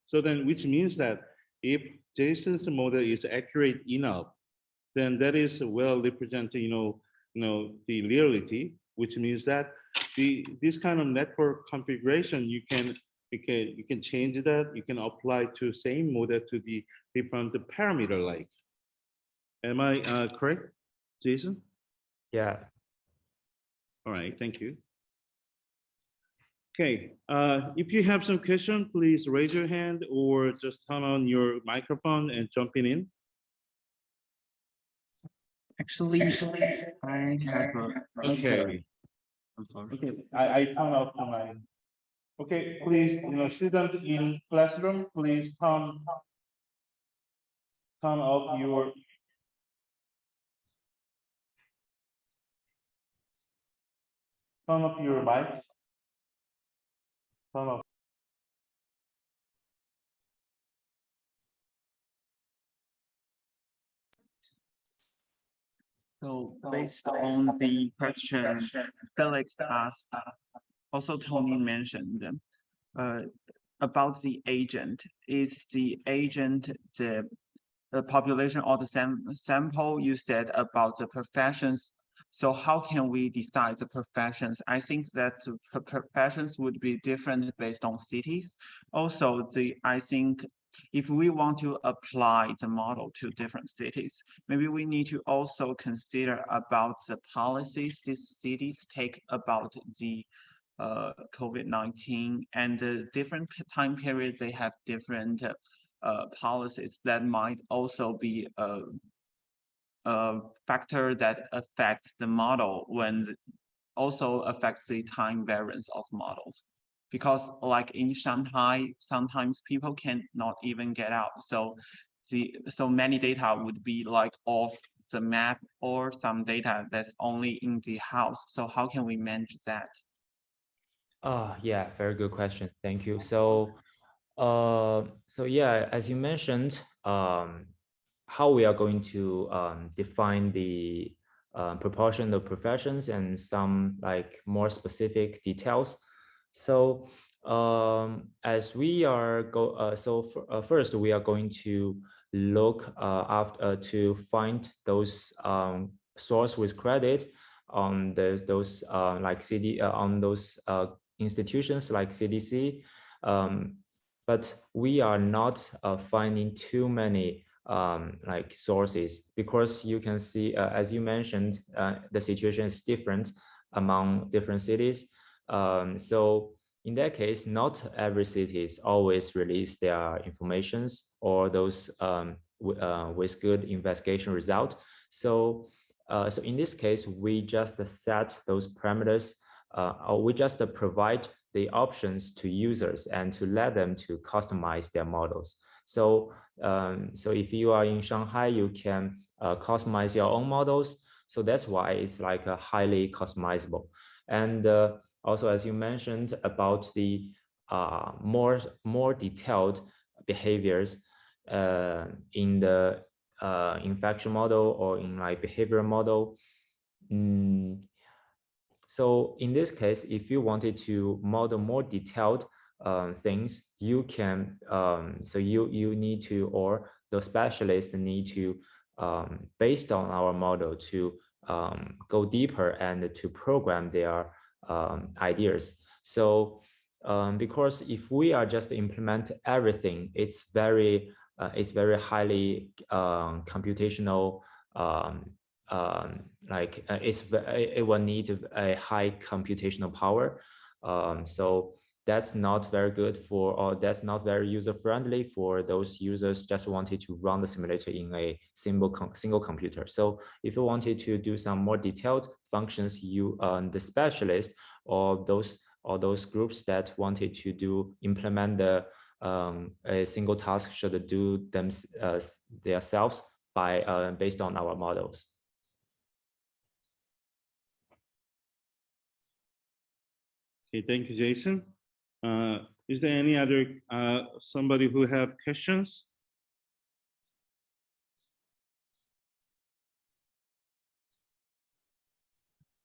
So then, which means that if Jason's model is accurate enough, then that is well representing, the reality, which means that this kind of network configuration, you can change that, you can apply to same model to the different parameter like. Am I correct, Jason? Yeah. All right, thank you. Okay, if you have some question, please raise your hand or just turn on your microphone and jumping in. Actually, I have a Okay. I'm sorry. Okay, I turn off the mic. Okay, please, students in classroom, please turn off your mic. Turn off. So based on the question Felix asked, also Tony mentioned about the agent. Is the agent the population or the sample you said about the professions? So how can we decide the professions? I think that the professions would be different based on cities. Also, I think if we want to apply the model to different cities, maybe we need to also consider about the policies these cities take about the COVID-19 and the different time period, they have different policies that might also be a factor that affects the model when also affects the time variance of models. Because like in Shanghai, sometimes people cannot even get out. So many data would be like off the map or some data that's only in the house. So how can we manage that? Yeah, very good question. Thank you. So yeah, as you mentioned, how we are going to define the proportion of professions and some like more specific details. So as we are first we are going to look after to find those source with credit on those like on those institutions like CDC, but we are not finding too many like sources, because you can see, as you mentioned, the situation is different among different cities. So in that case, not every city is always release their informations or those with good investigation result. So in this case, we just set those parameters, or we just provide the options to users and to let them to customize their models. So if you are in Shanghai, you can customize your own models. So that's why it's like a highly customizable. And also, as you mentioned about the more detailed behaviors in the infection model or in like behavioral model. So in this case, if you wanted to model more detailed things, you can, so you need to, or the specialists need to, based on our model, to go deeper and to program their ideas. So because if we are just implement everything, it's very highly computational, it will need a high computational power. So that's not very good for, or that's not very user friendly for those users just wanted to run the simulator in a single computer. So if you wanted to do some more detailed functions, you the specialist or those groups that wanted to implement the a single task should do them themselves by based on our models. Okay, thank you, Jason. Is there any other somebody who have questions?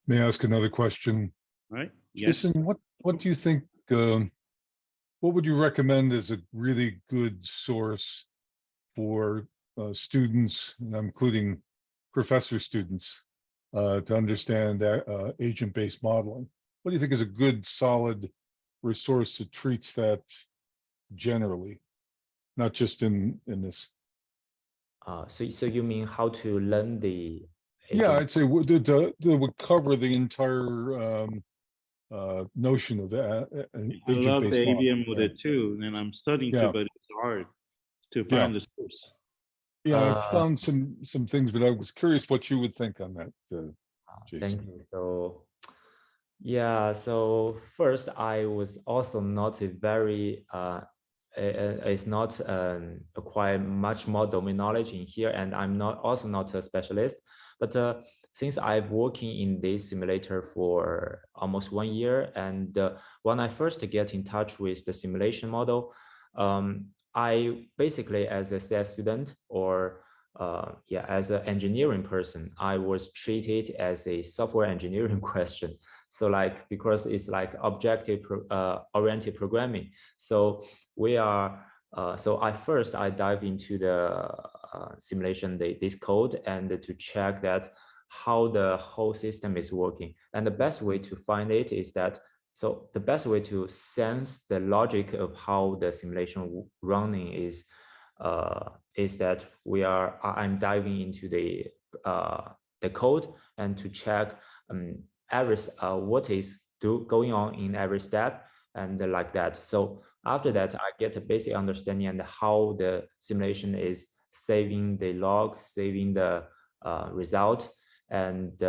May I ask another question? Right. Yes. Jason, what do you think, what would you recommend as a really good source for students, and I'm including professor students, to understand agent-based modeling? What do you think is a good, solid resource that treats that generally, not just in this? So you mean how to learn the Yeah, agent? I'd say that would cover the entire notion of the I love the agent-based model. ABM model too, and I'm studying too, Yeah. but it's hard to Yeah. find the source. Yeah, I Uh, found some things, but I was curious what you would think on that, Jason. Thank you. So, yeah, so first, I was also not a very, it's not acquire much more domain knowledge in here, and I'm not a specialist. But since I've working in this simulator for almost 1 year, and when I first get in touch with the simulation model, I basically, as a CS student or as an engineering person, I was treated as a software engineering question. So like, because it's like objective oriented programming. So we are, so I dive into the simulation, this code, and to check that how the whole system is working. And the best way to find it is that, so the best way to sense the logic of how the simulation running is that I'm diving into the code and to check what is going on in every step and like that. So after that, I get a basic understanding and how the simulation is saving the log, saving the result, and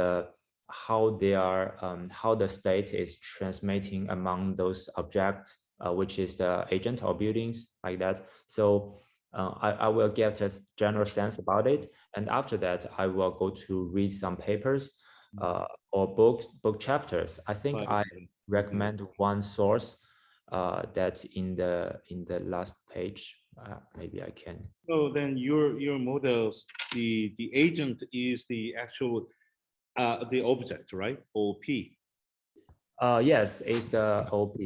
how the state is transmitting among those objects, which is the agent or buildings like that. So I will get just general sense about it, and after that I will go to read some papers or book chapters. I think I recommend one source that's in the last page. Maybe I can. So then your models, the agent is the actual the object, right? OP. Yes, it's the OP.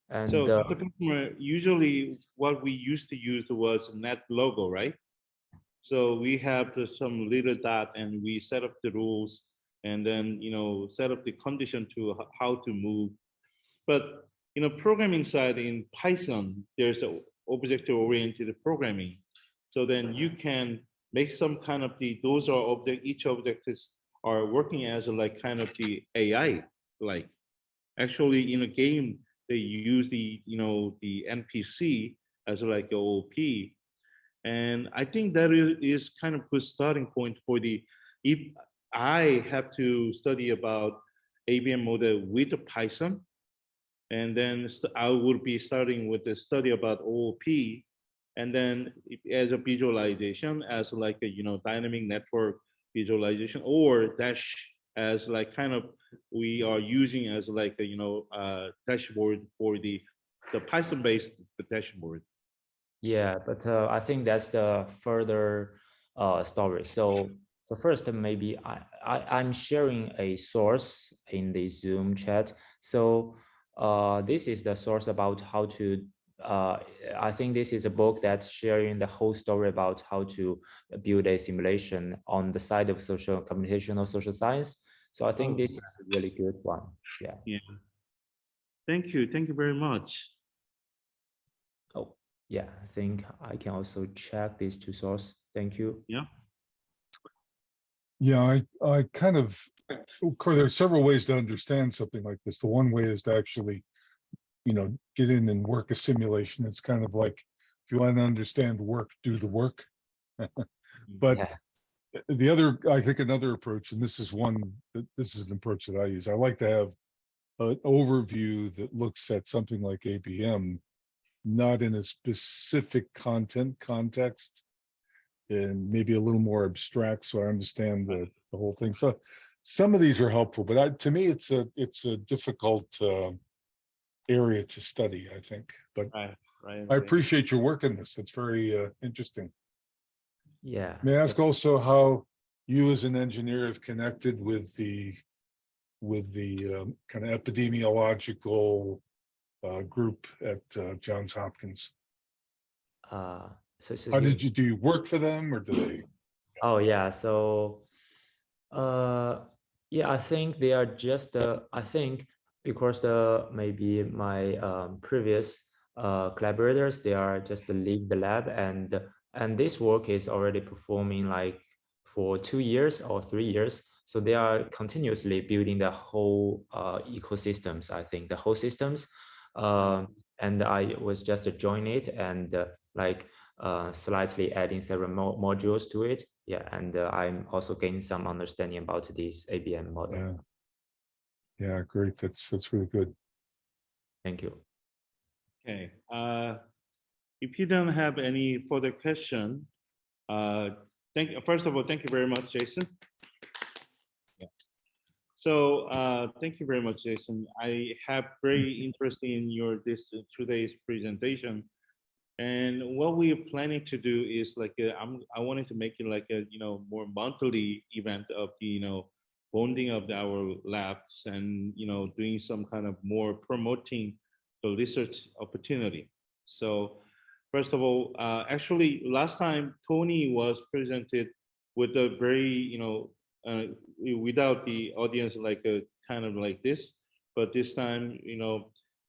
And So Dr. Kuchmer, usually what we used to use was net logo, right? So we have some little dot and we set up the rules and then, set up the condition to how to move. But, programming side in Python, there's a object-oriented programming. So then you can make some kind of those are each object are working as like kind of the AI, like actually in a game, they use the NPC as like a OP. And I think that is kind of good starting point for if I have to study about ABM model with Python, and then I would be starting with the study about OOP, and then as a visualization, as like a dynamic network visualization, or Dash as like kind of we are using as like a dashboard for the Python based dashboard. Yeah, but I think that's the further story. So first, maybe I'm sharing a source in the Zoom chat. So this is the source about how to. I think this is a book that's sharing the whole story about how to build a simulation on the side of computational social science. So I think this is a really good one. Yeah. Yeah. Thank you very much. Oh, yeah. I think I can also check these two sources. Thank you. Yeah. Yeah, I kind of course, there are several ways to understand something like this. The one way is to actually, get in and work a simulation. It's kind of like, if you want to understand work, do the work. But Yeah. the other, I think another approach, and this is an approach that I use. I like to have an overview that looks at something like ABM, not in a specific context, and maybe a little more abstract, so I understand the whole thing. So some of these are helpful, but to me, it's a difficult area to study, I think. But Right. I appreciate your work in this. It's very interesting. Yeah. May I ask also how you as an engineer have connected with the kind of epidemiological group at Johns Hopkins? So How do you work for them, or do they? Oh yeah, so yeah, I think they are just I think because maybe my previous collaborators, they are just leave the lab, and this work is already performing like for 2 years or 3 years. So they are continuously building the whole ecosystems, I think, the whole systems. And I was just join it and slightly adding several modules to it. Yeah, and I'm also gaining some understanding about this ABM model. Yeah. Yeah, great. That's really good. Thank you. Okay. If you don't have any further question, first of all, thank you very much, Jason. Yeah. So thank you very much, Jason. I have very interested in your today's presentation, and what we are planning to do is I wanted to make it like a more monthly event of the bonding of our labs and doing some kind of more promoting the research opportunity. So first of all, actually last time Tony was presented with a very without the audience like a kind of like this, but this time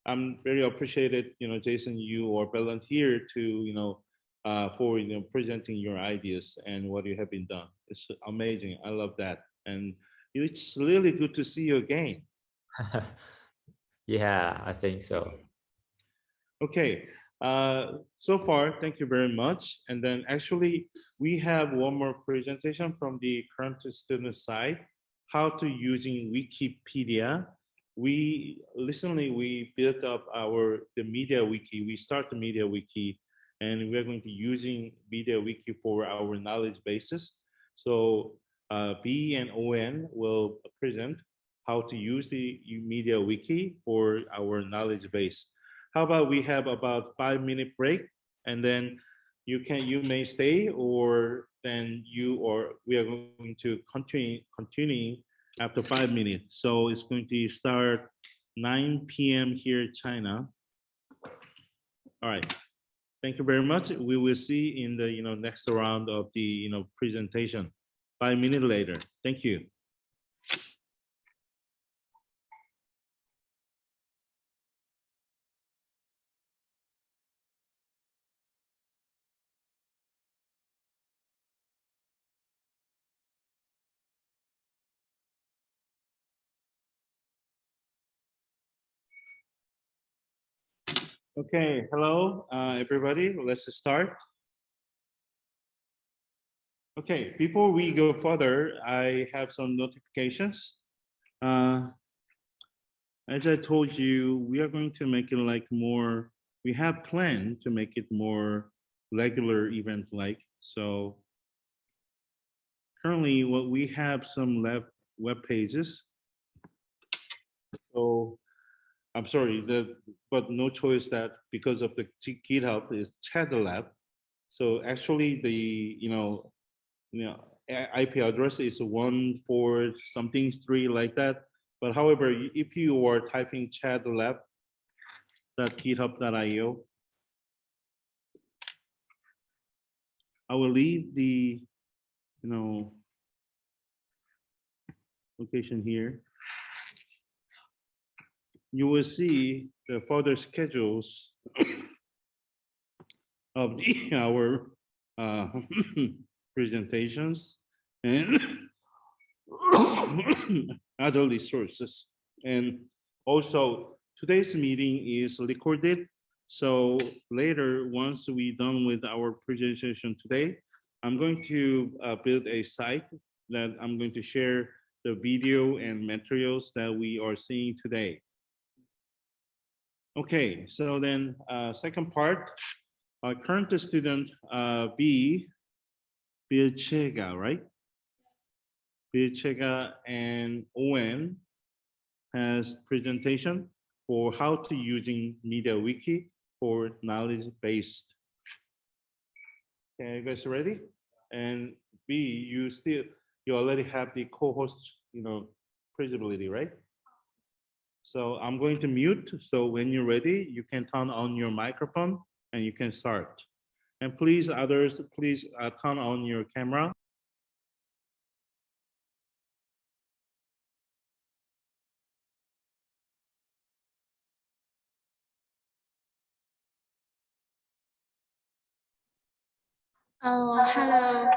I'm very appreciated, Jason, you or volunteer to, for presenting your ideas and what you have been done. It's amazing. I love that, and it's really good to see you again. Yeah, I think so. Okay. So far, thank you very much. And then actually, we have one more presentation from the current student side, how to using Wikipedia. We built up the media wiki. We start the media wiki, and we are going to using media wiki for our knowledge basis. So B and ON will present how to use the media wiki for our knowledge base. How about we have about 5-minute break, and then you may stay, or then we are going to continue after 5 minutes. So it's going to start 9 p.m. here, China. All right. Thank you very much. We will see in the next round of the presentation. 5 minutes later. Thank you. Okay, hello, everybody. Let's start. Okay, before we go further, I have some notifications. As I told you, we are going to make it like more, we have planned to make it more regular event like. So currently what we have some web pages. So I'm sorry, but no choice that because of the GitHub is chat lab. So actually the IP address is 1 4 something 3 like that. But however, if you are typing chat lab.github.io, I will leave the location here. You will see the further schedules of our presentations and other resources. And also today's meeting is recorded. So later, once we're done with our presentation today, I'm going to build a site that I'm going to share the video and materials that we are seeing today. Okay, so then second part, our current student B, Bilchega, right? Bilchega and ON has presentation for how to using media wiki for knowledge based. Okay, you guys ready? And B, you already have the co-host, visibility, right? So I'm going to mute. So when you're ready, you can turn on your microphone and you can start. And please, others, please turn on your camera. Hello.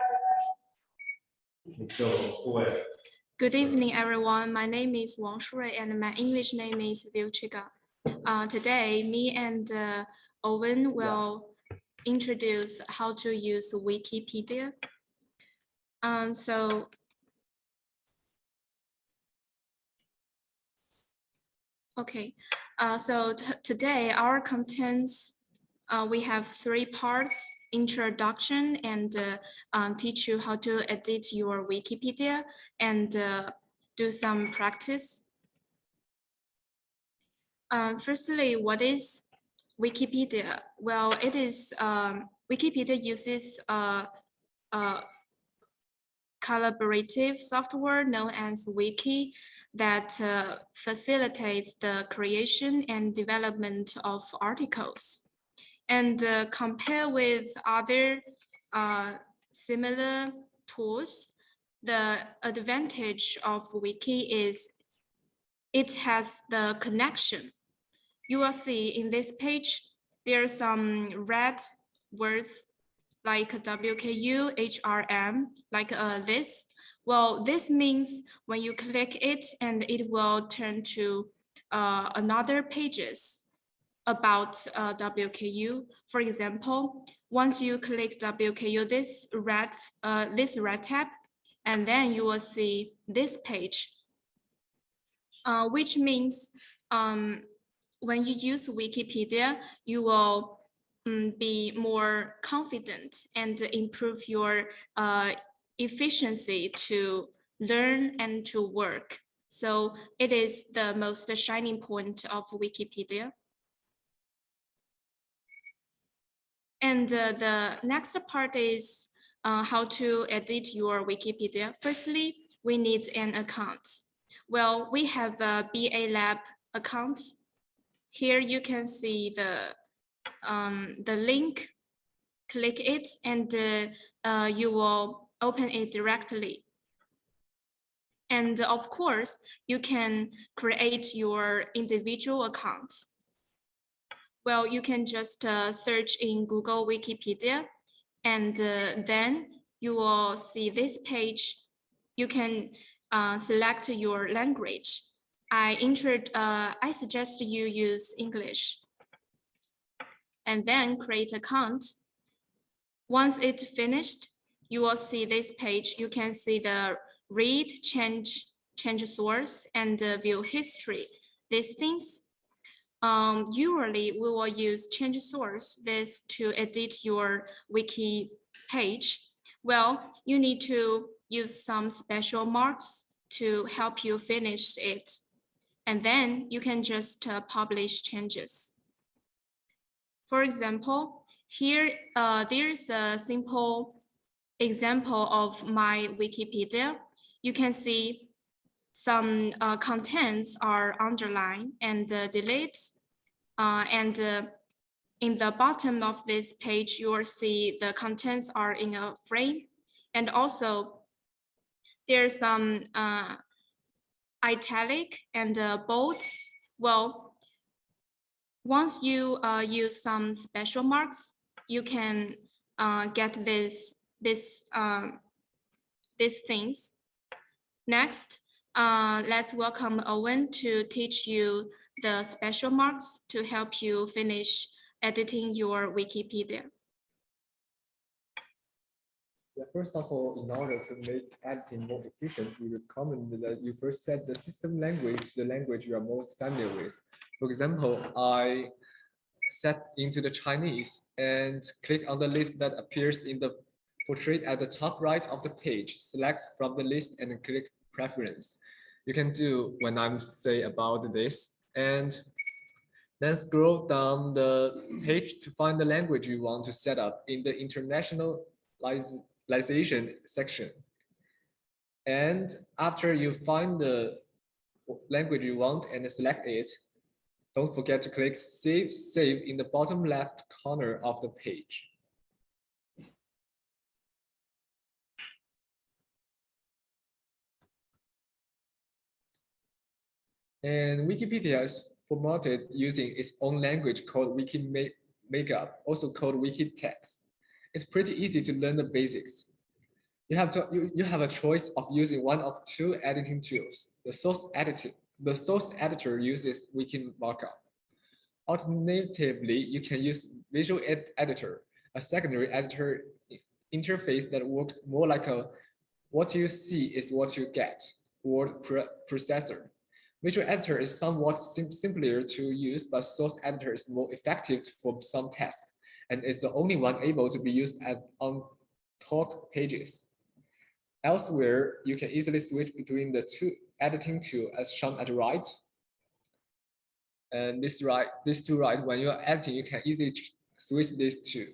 Good evening, everyone. My name is Wang Shui, and my English name is Vilchiga. Today, me and Owen will introduce how to use Wikipedia. Today our contents, we have 3 parts: introduction, and teach you how to edit your Wikipedia, and do some practice. Firstly, what is Wikipedia? Well, it is Wikipedia uses collaborative software known as Wiki that facilitates the creation and development of articles. And compare with other similar tools, the advantage of Wiki is it has the connection. You will see in this page, there are some red words like WKU, HRM, like this. Well, this means when you click it, and it will turn to another pages about WKU. For example, once you click WKU, this red tab, and then you will see this page, which means when you use Wikipedia, you will be more confident and improve your efficiency to learn and to work. So it is the most shining point of Wikipedia. And the next part is how to edit your Wikipedia. Firstly, we need an account. Well, we have a BA Lab account. Here you can see the link. Click it, and you will open it directly. And of course, you can create your individual accounts. Well, you can just search in Google Wikipedia, and then you will see this page. You can select your language. I suggest you use English, and then create account. Once it's finished, you will see this page. You can see the read, change source, and view history. These things. Usually we will use change source this to edit your wiki page. Well, you need to use some special marks to help you finish it. And then you can just publish changes. For example, here there's a simple example of my Wikipedia. You can see some contents are underlined and delete. In the bottom of this page, you will see the contents are in a frame. And also there's some italic and bold. Well, once you use some special marks, you can get these things. Next, let's welcome Owen to teach you the special marks to help you finish editing your Wikipedia. Yeah, first of all, in order to make editing more efficient, we recommend that you first set the system language, the language you are most familiar with. For example, I set into the Chinese and click on the list that appears in the portrait at the top right of the page. Select from the list and click preference. You can do when I'm say about this, and then scroll down the page to find the language you want to set up in the internationalization section. And after you find the language you want and select it, don't forget to click save in the bottom left corner of the page. And Wikipedia is formatted using its own language called Wiki Makeup, also called Wiki Text. It's pretty easy to learn the basics. You have a choice of using one of two editing tools. The source editor uses wiki markup. Alternatively, you can use visual editor, a secondary editor interface that works more like a what you see is what you get word processor. Visual editor is somewhat simpler to use, but source editor is more effective for some tasks and is the only one able to be used on talk pages. Elsewhere, you can easily switch between the two editing tools as shown at the right. And this two right, when you are editing, you can easily switch these two.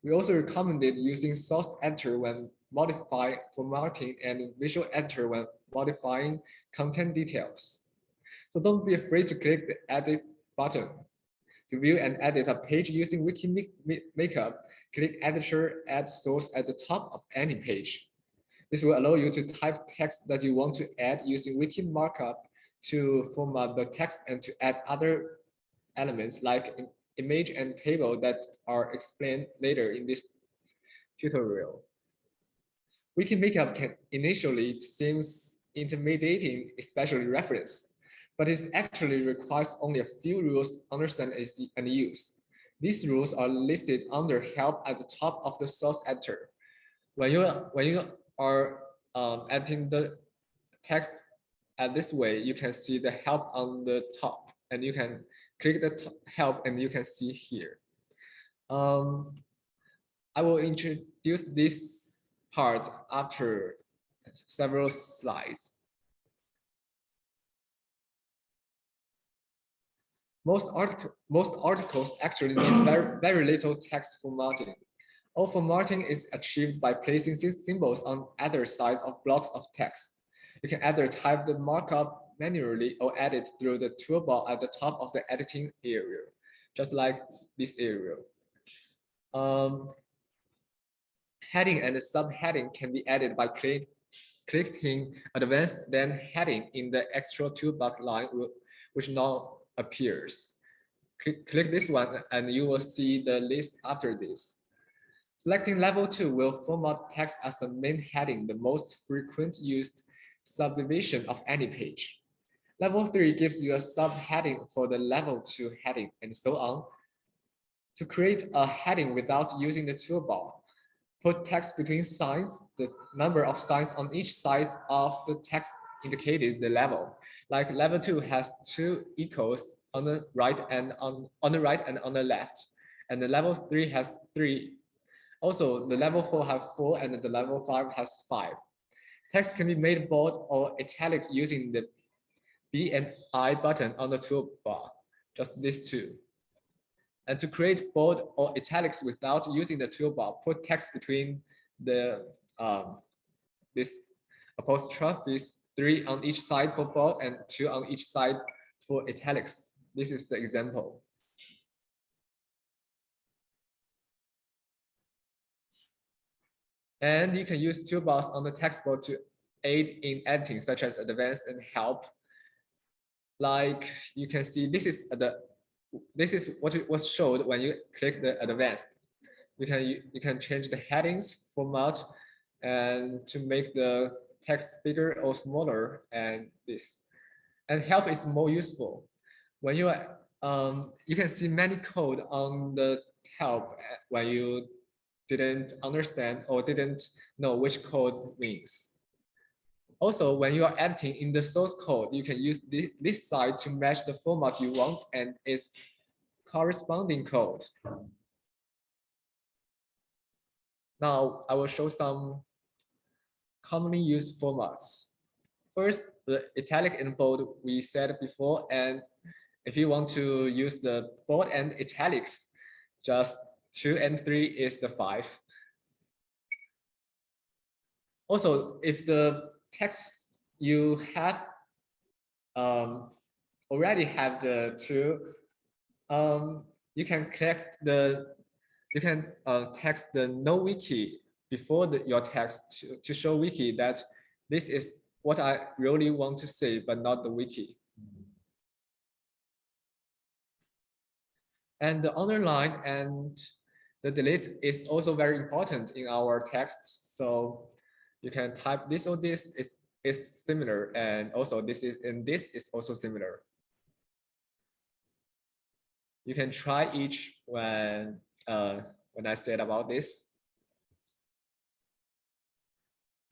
We also recommended using source editor when modifying formatting and visual editor when modifying content details. So don't be afraid to click the edit button. To view and edit a page using Wiki Makeup, click editor add source at the top of any page. This will allow you to type text that you want to add using wiki markup to format the text and to add other elements like image and table that are explained later in this tutorial. Wiki Makeup can initially seem intimidating, especially reference, but it actually requires only a few rules to understand and use. These rules are listed under help at the top of the source editor. When you are editing the text at this way, you can see the help on the top, and you can click the help and you can see here. I will introduce this part after several slides. Most articles actually need very little text formatting. All formatting is achieved by placing symbols on either sides of blocks of text. You can either type the markup manually or edit through the toolbar at the top of the editing area, just like this area. Heading and subheading can be added by clicking advanced then heading in the extra toolbar line, which now appears. Click this one and you will see the list after this. Selecting level 2 will format text as the main heading, the most frequent used subdivision of any page. Level 3 gives you a subheading for the level 2 heading and so on. To create a heading without using the toolbar, put text between signs. The number of signs on each side of the text indicated the level. Like level 2 has 2 equals on the right and on the right and on the left, and the level 3 has 3. Also, the level 4 has 4 and the level 5 has 5. Text can be made bold or italic using the B and I button on the toolbar, just these two. And to create bold or italics without using the toolbar, put text between the this apostrophes, 3 on each side for bold and 2 on each side for italics. This is the example. And you can use toolbars on the text board to aid in editing, such as advanced and help. Like you can see, this is what it was showed when you click the advanced. You can change the headings format and to make the text bigger or smaller, and this. And help is more useful. When you you can see many code on the help when you didn't understand or didn't know which code means. Also, when you are editing in the source code, you can use this side to match the format you want and its corresponding code. Now, I will show some commonly used formats. First, the italic and bold we said before, and if you want to use the bold and italics, just 2 and 3 is the 5. Also, if the text you have already have the 2, you can text the no wiki before your text to show wiki that this is what I really want to say, but not the wiki. And the underline and the delete is also very important in our text. So You can type this or this is similar, and also this is also similar. You can try each when I said about this.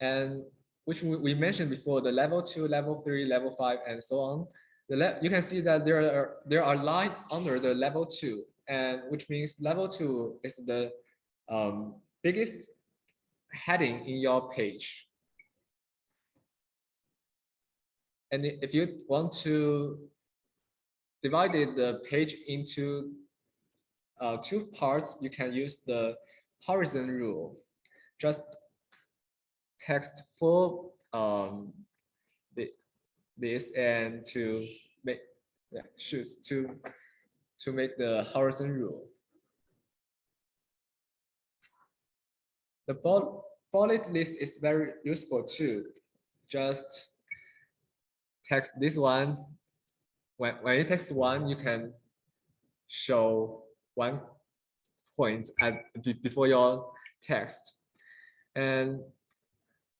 And which we mentioned before, the level 2, level 3, level 5, and so on. You can see that there are lines under the level 2, and which means level 2 is the biggest heading in your page. And if you want to divide the page into 2 parts, you can use the horizon rule. Just text for this and to make choose to make the horizon rule. The bullet list is very useful too. Just text this one. When you text one, you can show 1 point before your text. And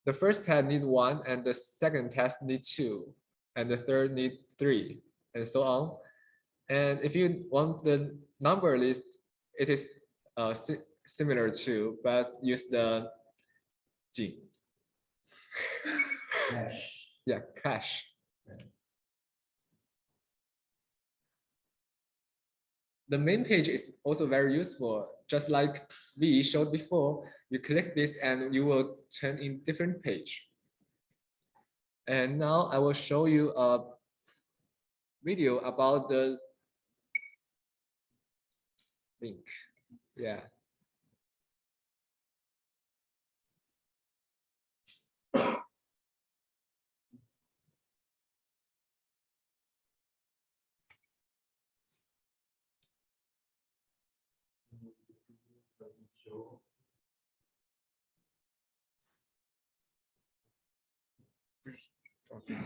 the first tab need 1, and the second text need 2, and the third need 3, and so on. And if you want the number list, it is similar to, but use the G. Cache. Yeah, cache. The main page is also very useful. Just like we showed before, you click this and you will turn in different page. And now I will show you a video about the link. Yeah. Okay.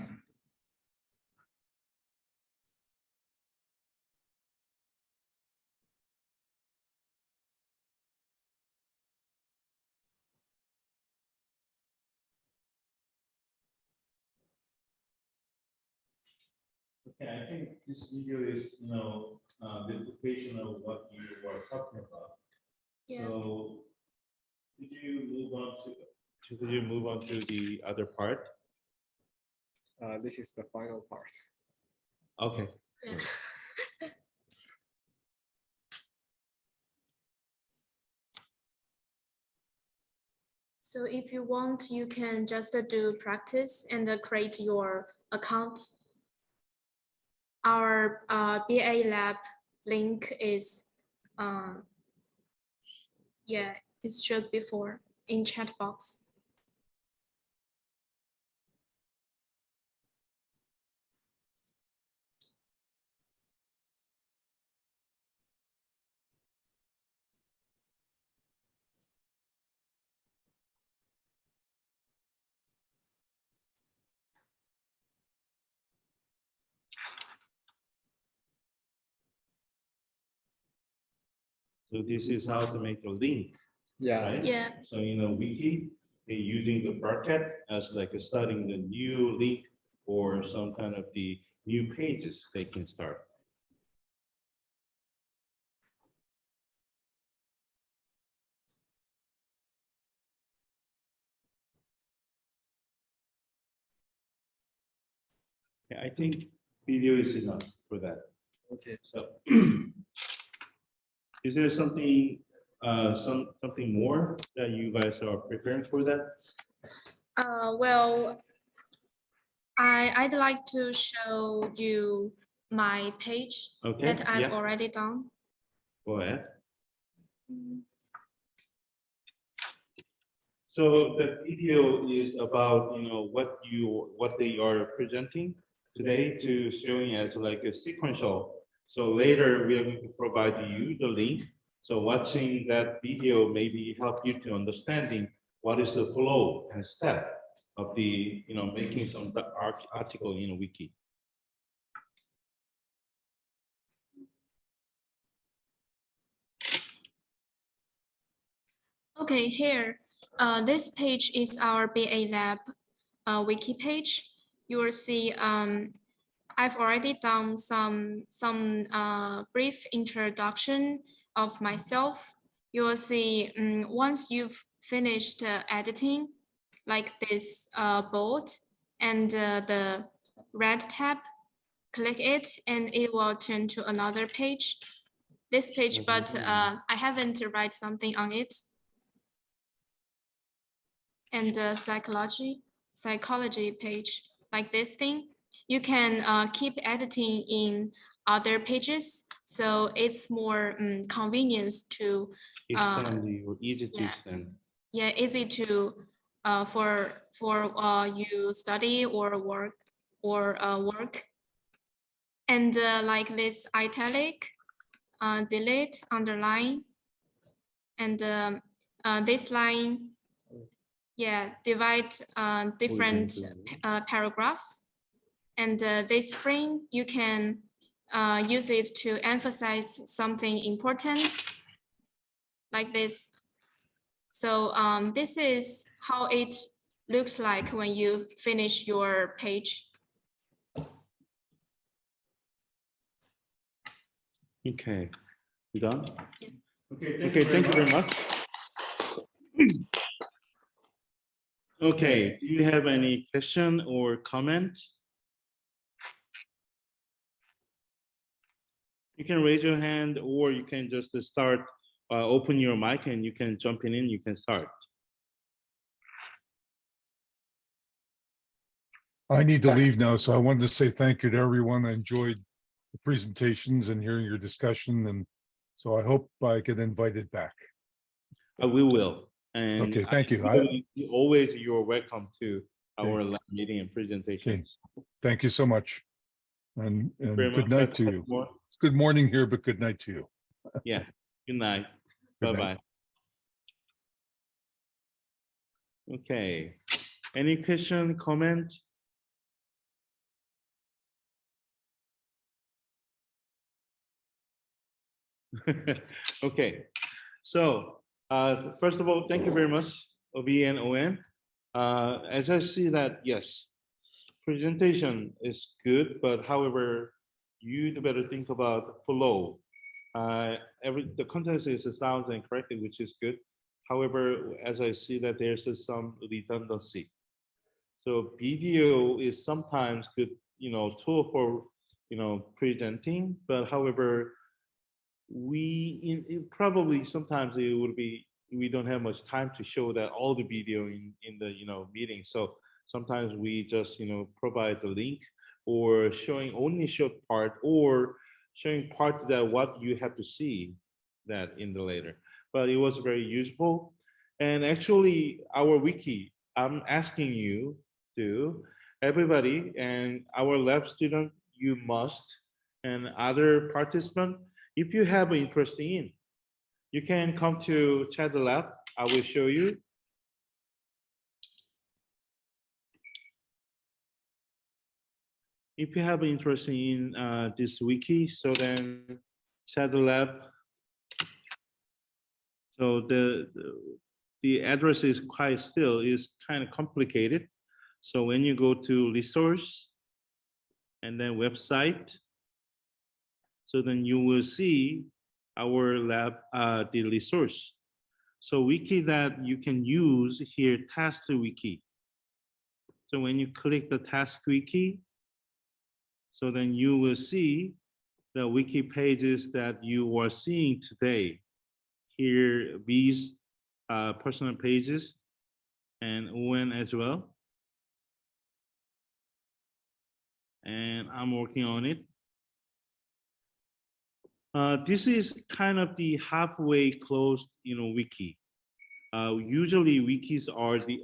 Okay, I think this video is, the duplication of what you were talking about. Yeah. So could you move on to the other part? This is the final part. Okay. Yeah. So if you want, you can just do practice and create your account. Our BA lab link is, yeah, it's showed before in chat box. So this is how to make a link, Yeah. right? Yeah. So in a wiki, they're using the bracket as like starting the new link or some kind of the new pages they can start. Yeah, I think video is enough for that. Okay. So is there something something more that you guys are preparing for that? Well, I'd like to show you my page Okay, that I've yeah. already done. Go ahead. So the video is about what they are presenting today to showing as like a sequential. So later we are going to provide you the link. So watching that video maybe help you to understanding what is the flow and step of the making some article in a wiki. Okay, here, This page is our BA Lab wiki page. You will see I've already done some brief introduction of myself. You will see once you've finished editing, like this bold and the red tab, click it and it will turn to another page. This page, but I haven't write something on it. And psychology page, like this thing. You can keep editing in other pages, so it's more convenience to Extend or easy to yeah. extend. Yeah, easy to for you study or work work. And like this italic, delete, underline, and this line, yeah, divide different paragraphs. And this frame, you can use it to emphasize something important, like this. So this is how it looks like when you finish your page. Okay, you done? Yeah. Okay, thank you very much. Okay, do you have any question or comment? You can raise your hand or you can just start, open your mic and you can jump in and you can start. I need to leave now, so I wanted to say thank you to everyone. I enjoyed the presentations and hearing your discussion, and so I hope I get invited back. We will. And Okay, thank you. Always you're welcome to our lab meeting and presentations. Thank you so much. And Very good much. night to you. It's good morning here, but good night to you. Yeah, good night. Good Bye-bye. night. Okay, any question, comment? Okay, so first of all, thank you very much, Obi and On. As I see that, yes, presentation is good, but however, you better think about flow. The content is sounds and correctly, which is good. However, as I see that there's some redundancy. So video is sometimes good, tool for, presenting, but however, probably sometimes it would be, we don't have much time to show that all the video in the, meeting. So sometimes we just, provide the link or showing only short part or showing part that what you have to see that in the later. But it was very useful. And actually our wiki, I'm asking you to everybody and our lab student, you must, and other participant, if you have an interest in, you can come to chat the lab. I will show you. If you have an interest in this wiki, so then chat the lab. So the address is kind of complicated. So when you go to resource and then website, so then you will see our lab, the resource. So wiki that you can use here, task wiki. So when you click the task wiki, so then you will see the wiki pages that you are seeing today. Here, these personal pages and UN as well. And I'm working on it. This is kind of the halfway closed, wiki. Usually wikis are the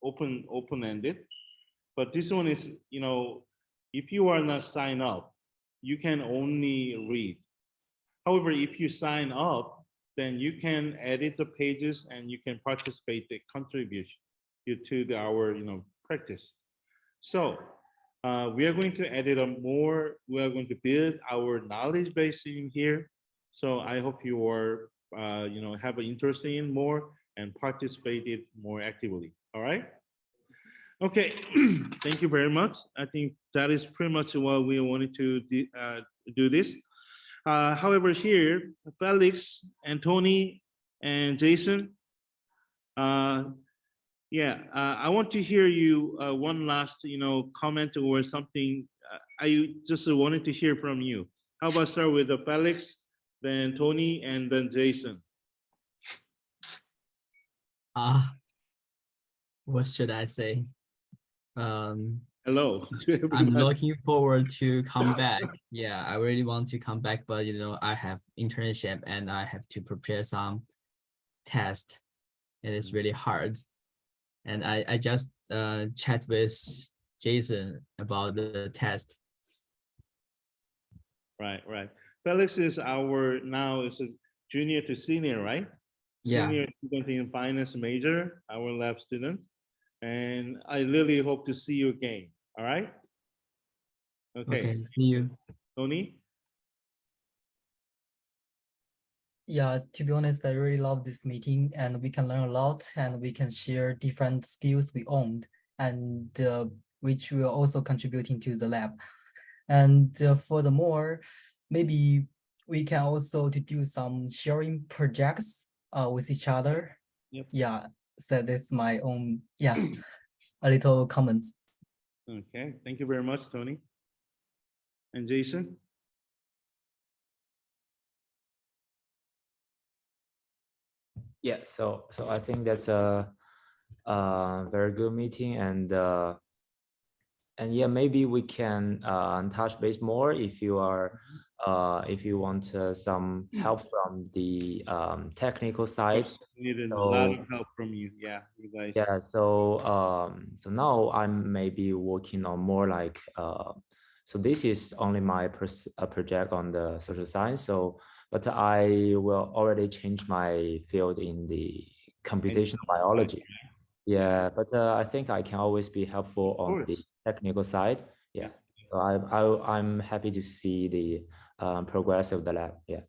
open-ended, but this one is, if you are not signed up, you can only read. However, if you sign up, then you can edit the pages and you can participate the contribution to our, practice. So we are going to edit more. We are going to build our knowledge base in here. So I hope you are, have an interest in more. and participated more actively. All right. Okay, thank you very much. I think that is pretty much what we wanted to do this. However, here, Felix and Tony and Jason, I want to hear you one last, comment or something. I just wanted to hear from you. How about start with Felix, then Tony, and then Jason? What should I say? Hello to I'm everybody. looking forward to come back. Yeah, I really want to come back, but I have internship and I have to prepare some test. It is really hard. And I just chat with Jason about the test. Right. Felix is now is a junior to senior, right? Yeah. Senior student in finance major, our lab student. And I really hope to see you again. All right. Okay, see you. Tony? Yeah, to be honest, I really love this meeting and we can learn a lot and we can share different skills we owned and which will also contributing to the lab. And furthermore, maybe we can also to do some sharing projects with each other. Yep. Yeah, so that's my own, a little comments. Okay, thank you very much, Tony. And Jason? Yeah, so I think that's a very good meeting, and yeah, maybe we can touch base more if you are if you want some help from the technical side. Needed a lot of help from you. Yeah, you guys. Yeah, so now I'm maybe working on more like so this is only my project on the social science. So, but I will already change my field in the computational biology. Yeah, but I think I can always be helpful on the technical side. Yeah, so I'm happy to see the progress of the lab. Yeah.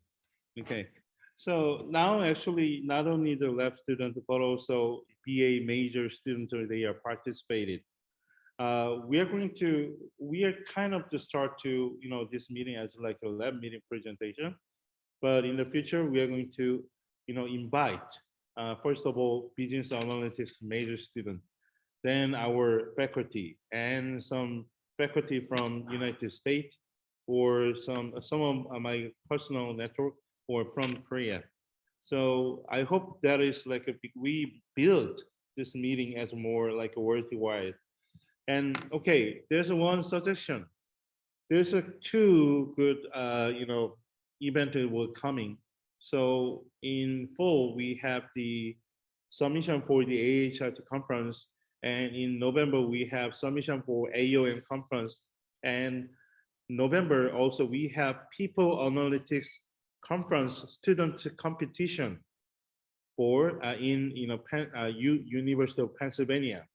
Okay, so now actually not only the lab students but also BA major students they are participated. We are kind of to start to this meeting as like a lab meeting presentation, but in the future we are going to invite first of all business analytics major student, then our faculty and some faculty from United States or some of my personal network or from Korea. So I hope that is like we build this meeting as more like a worthwhile. And okay, there's one suggestion. There's two good event that were coming. So in fall we have the submission for the AHRT conference, and in November we have submission for AOM conference, and November also we have people analytics conference student competition for in University of Pennsylvania.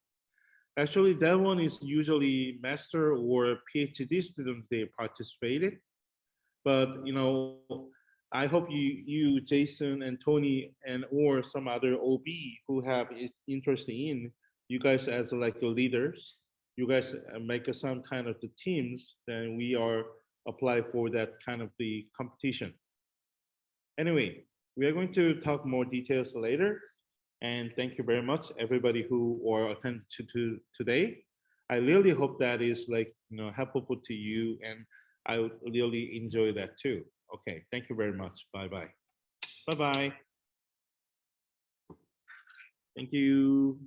Actually, that one is usually master or PhD students they participated, but I hope you Jason and Tony and or some other OB who have interest in you guys as like the leaders, you guys make some kind of the teams, then we are apply for that kind of the competition. Anyway, we are going to talk more details later. And thank you very much, everybody who are attending to today. I really hope that is like helpful to you, and I would really enjoy that too. Okay, thank you very much. Bye bye. Bye bye. Thank you.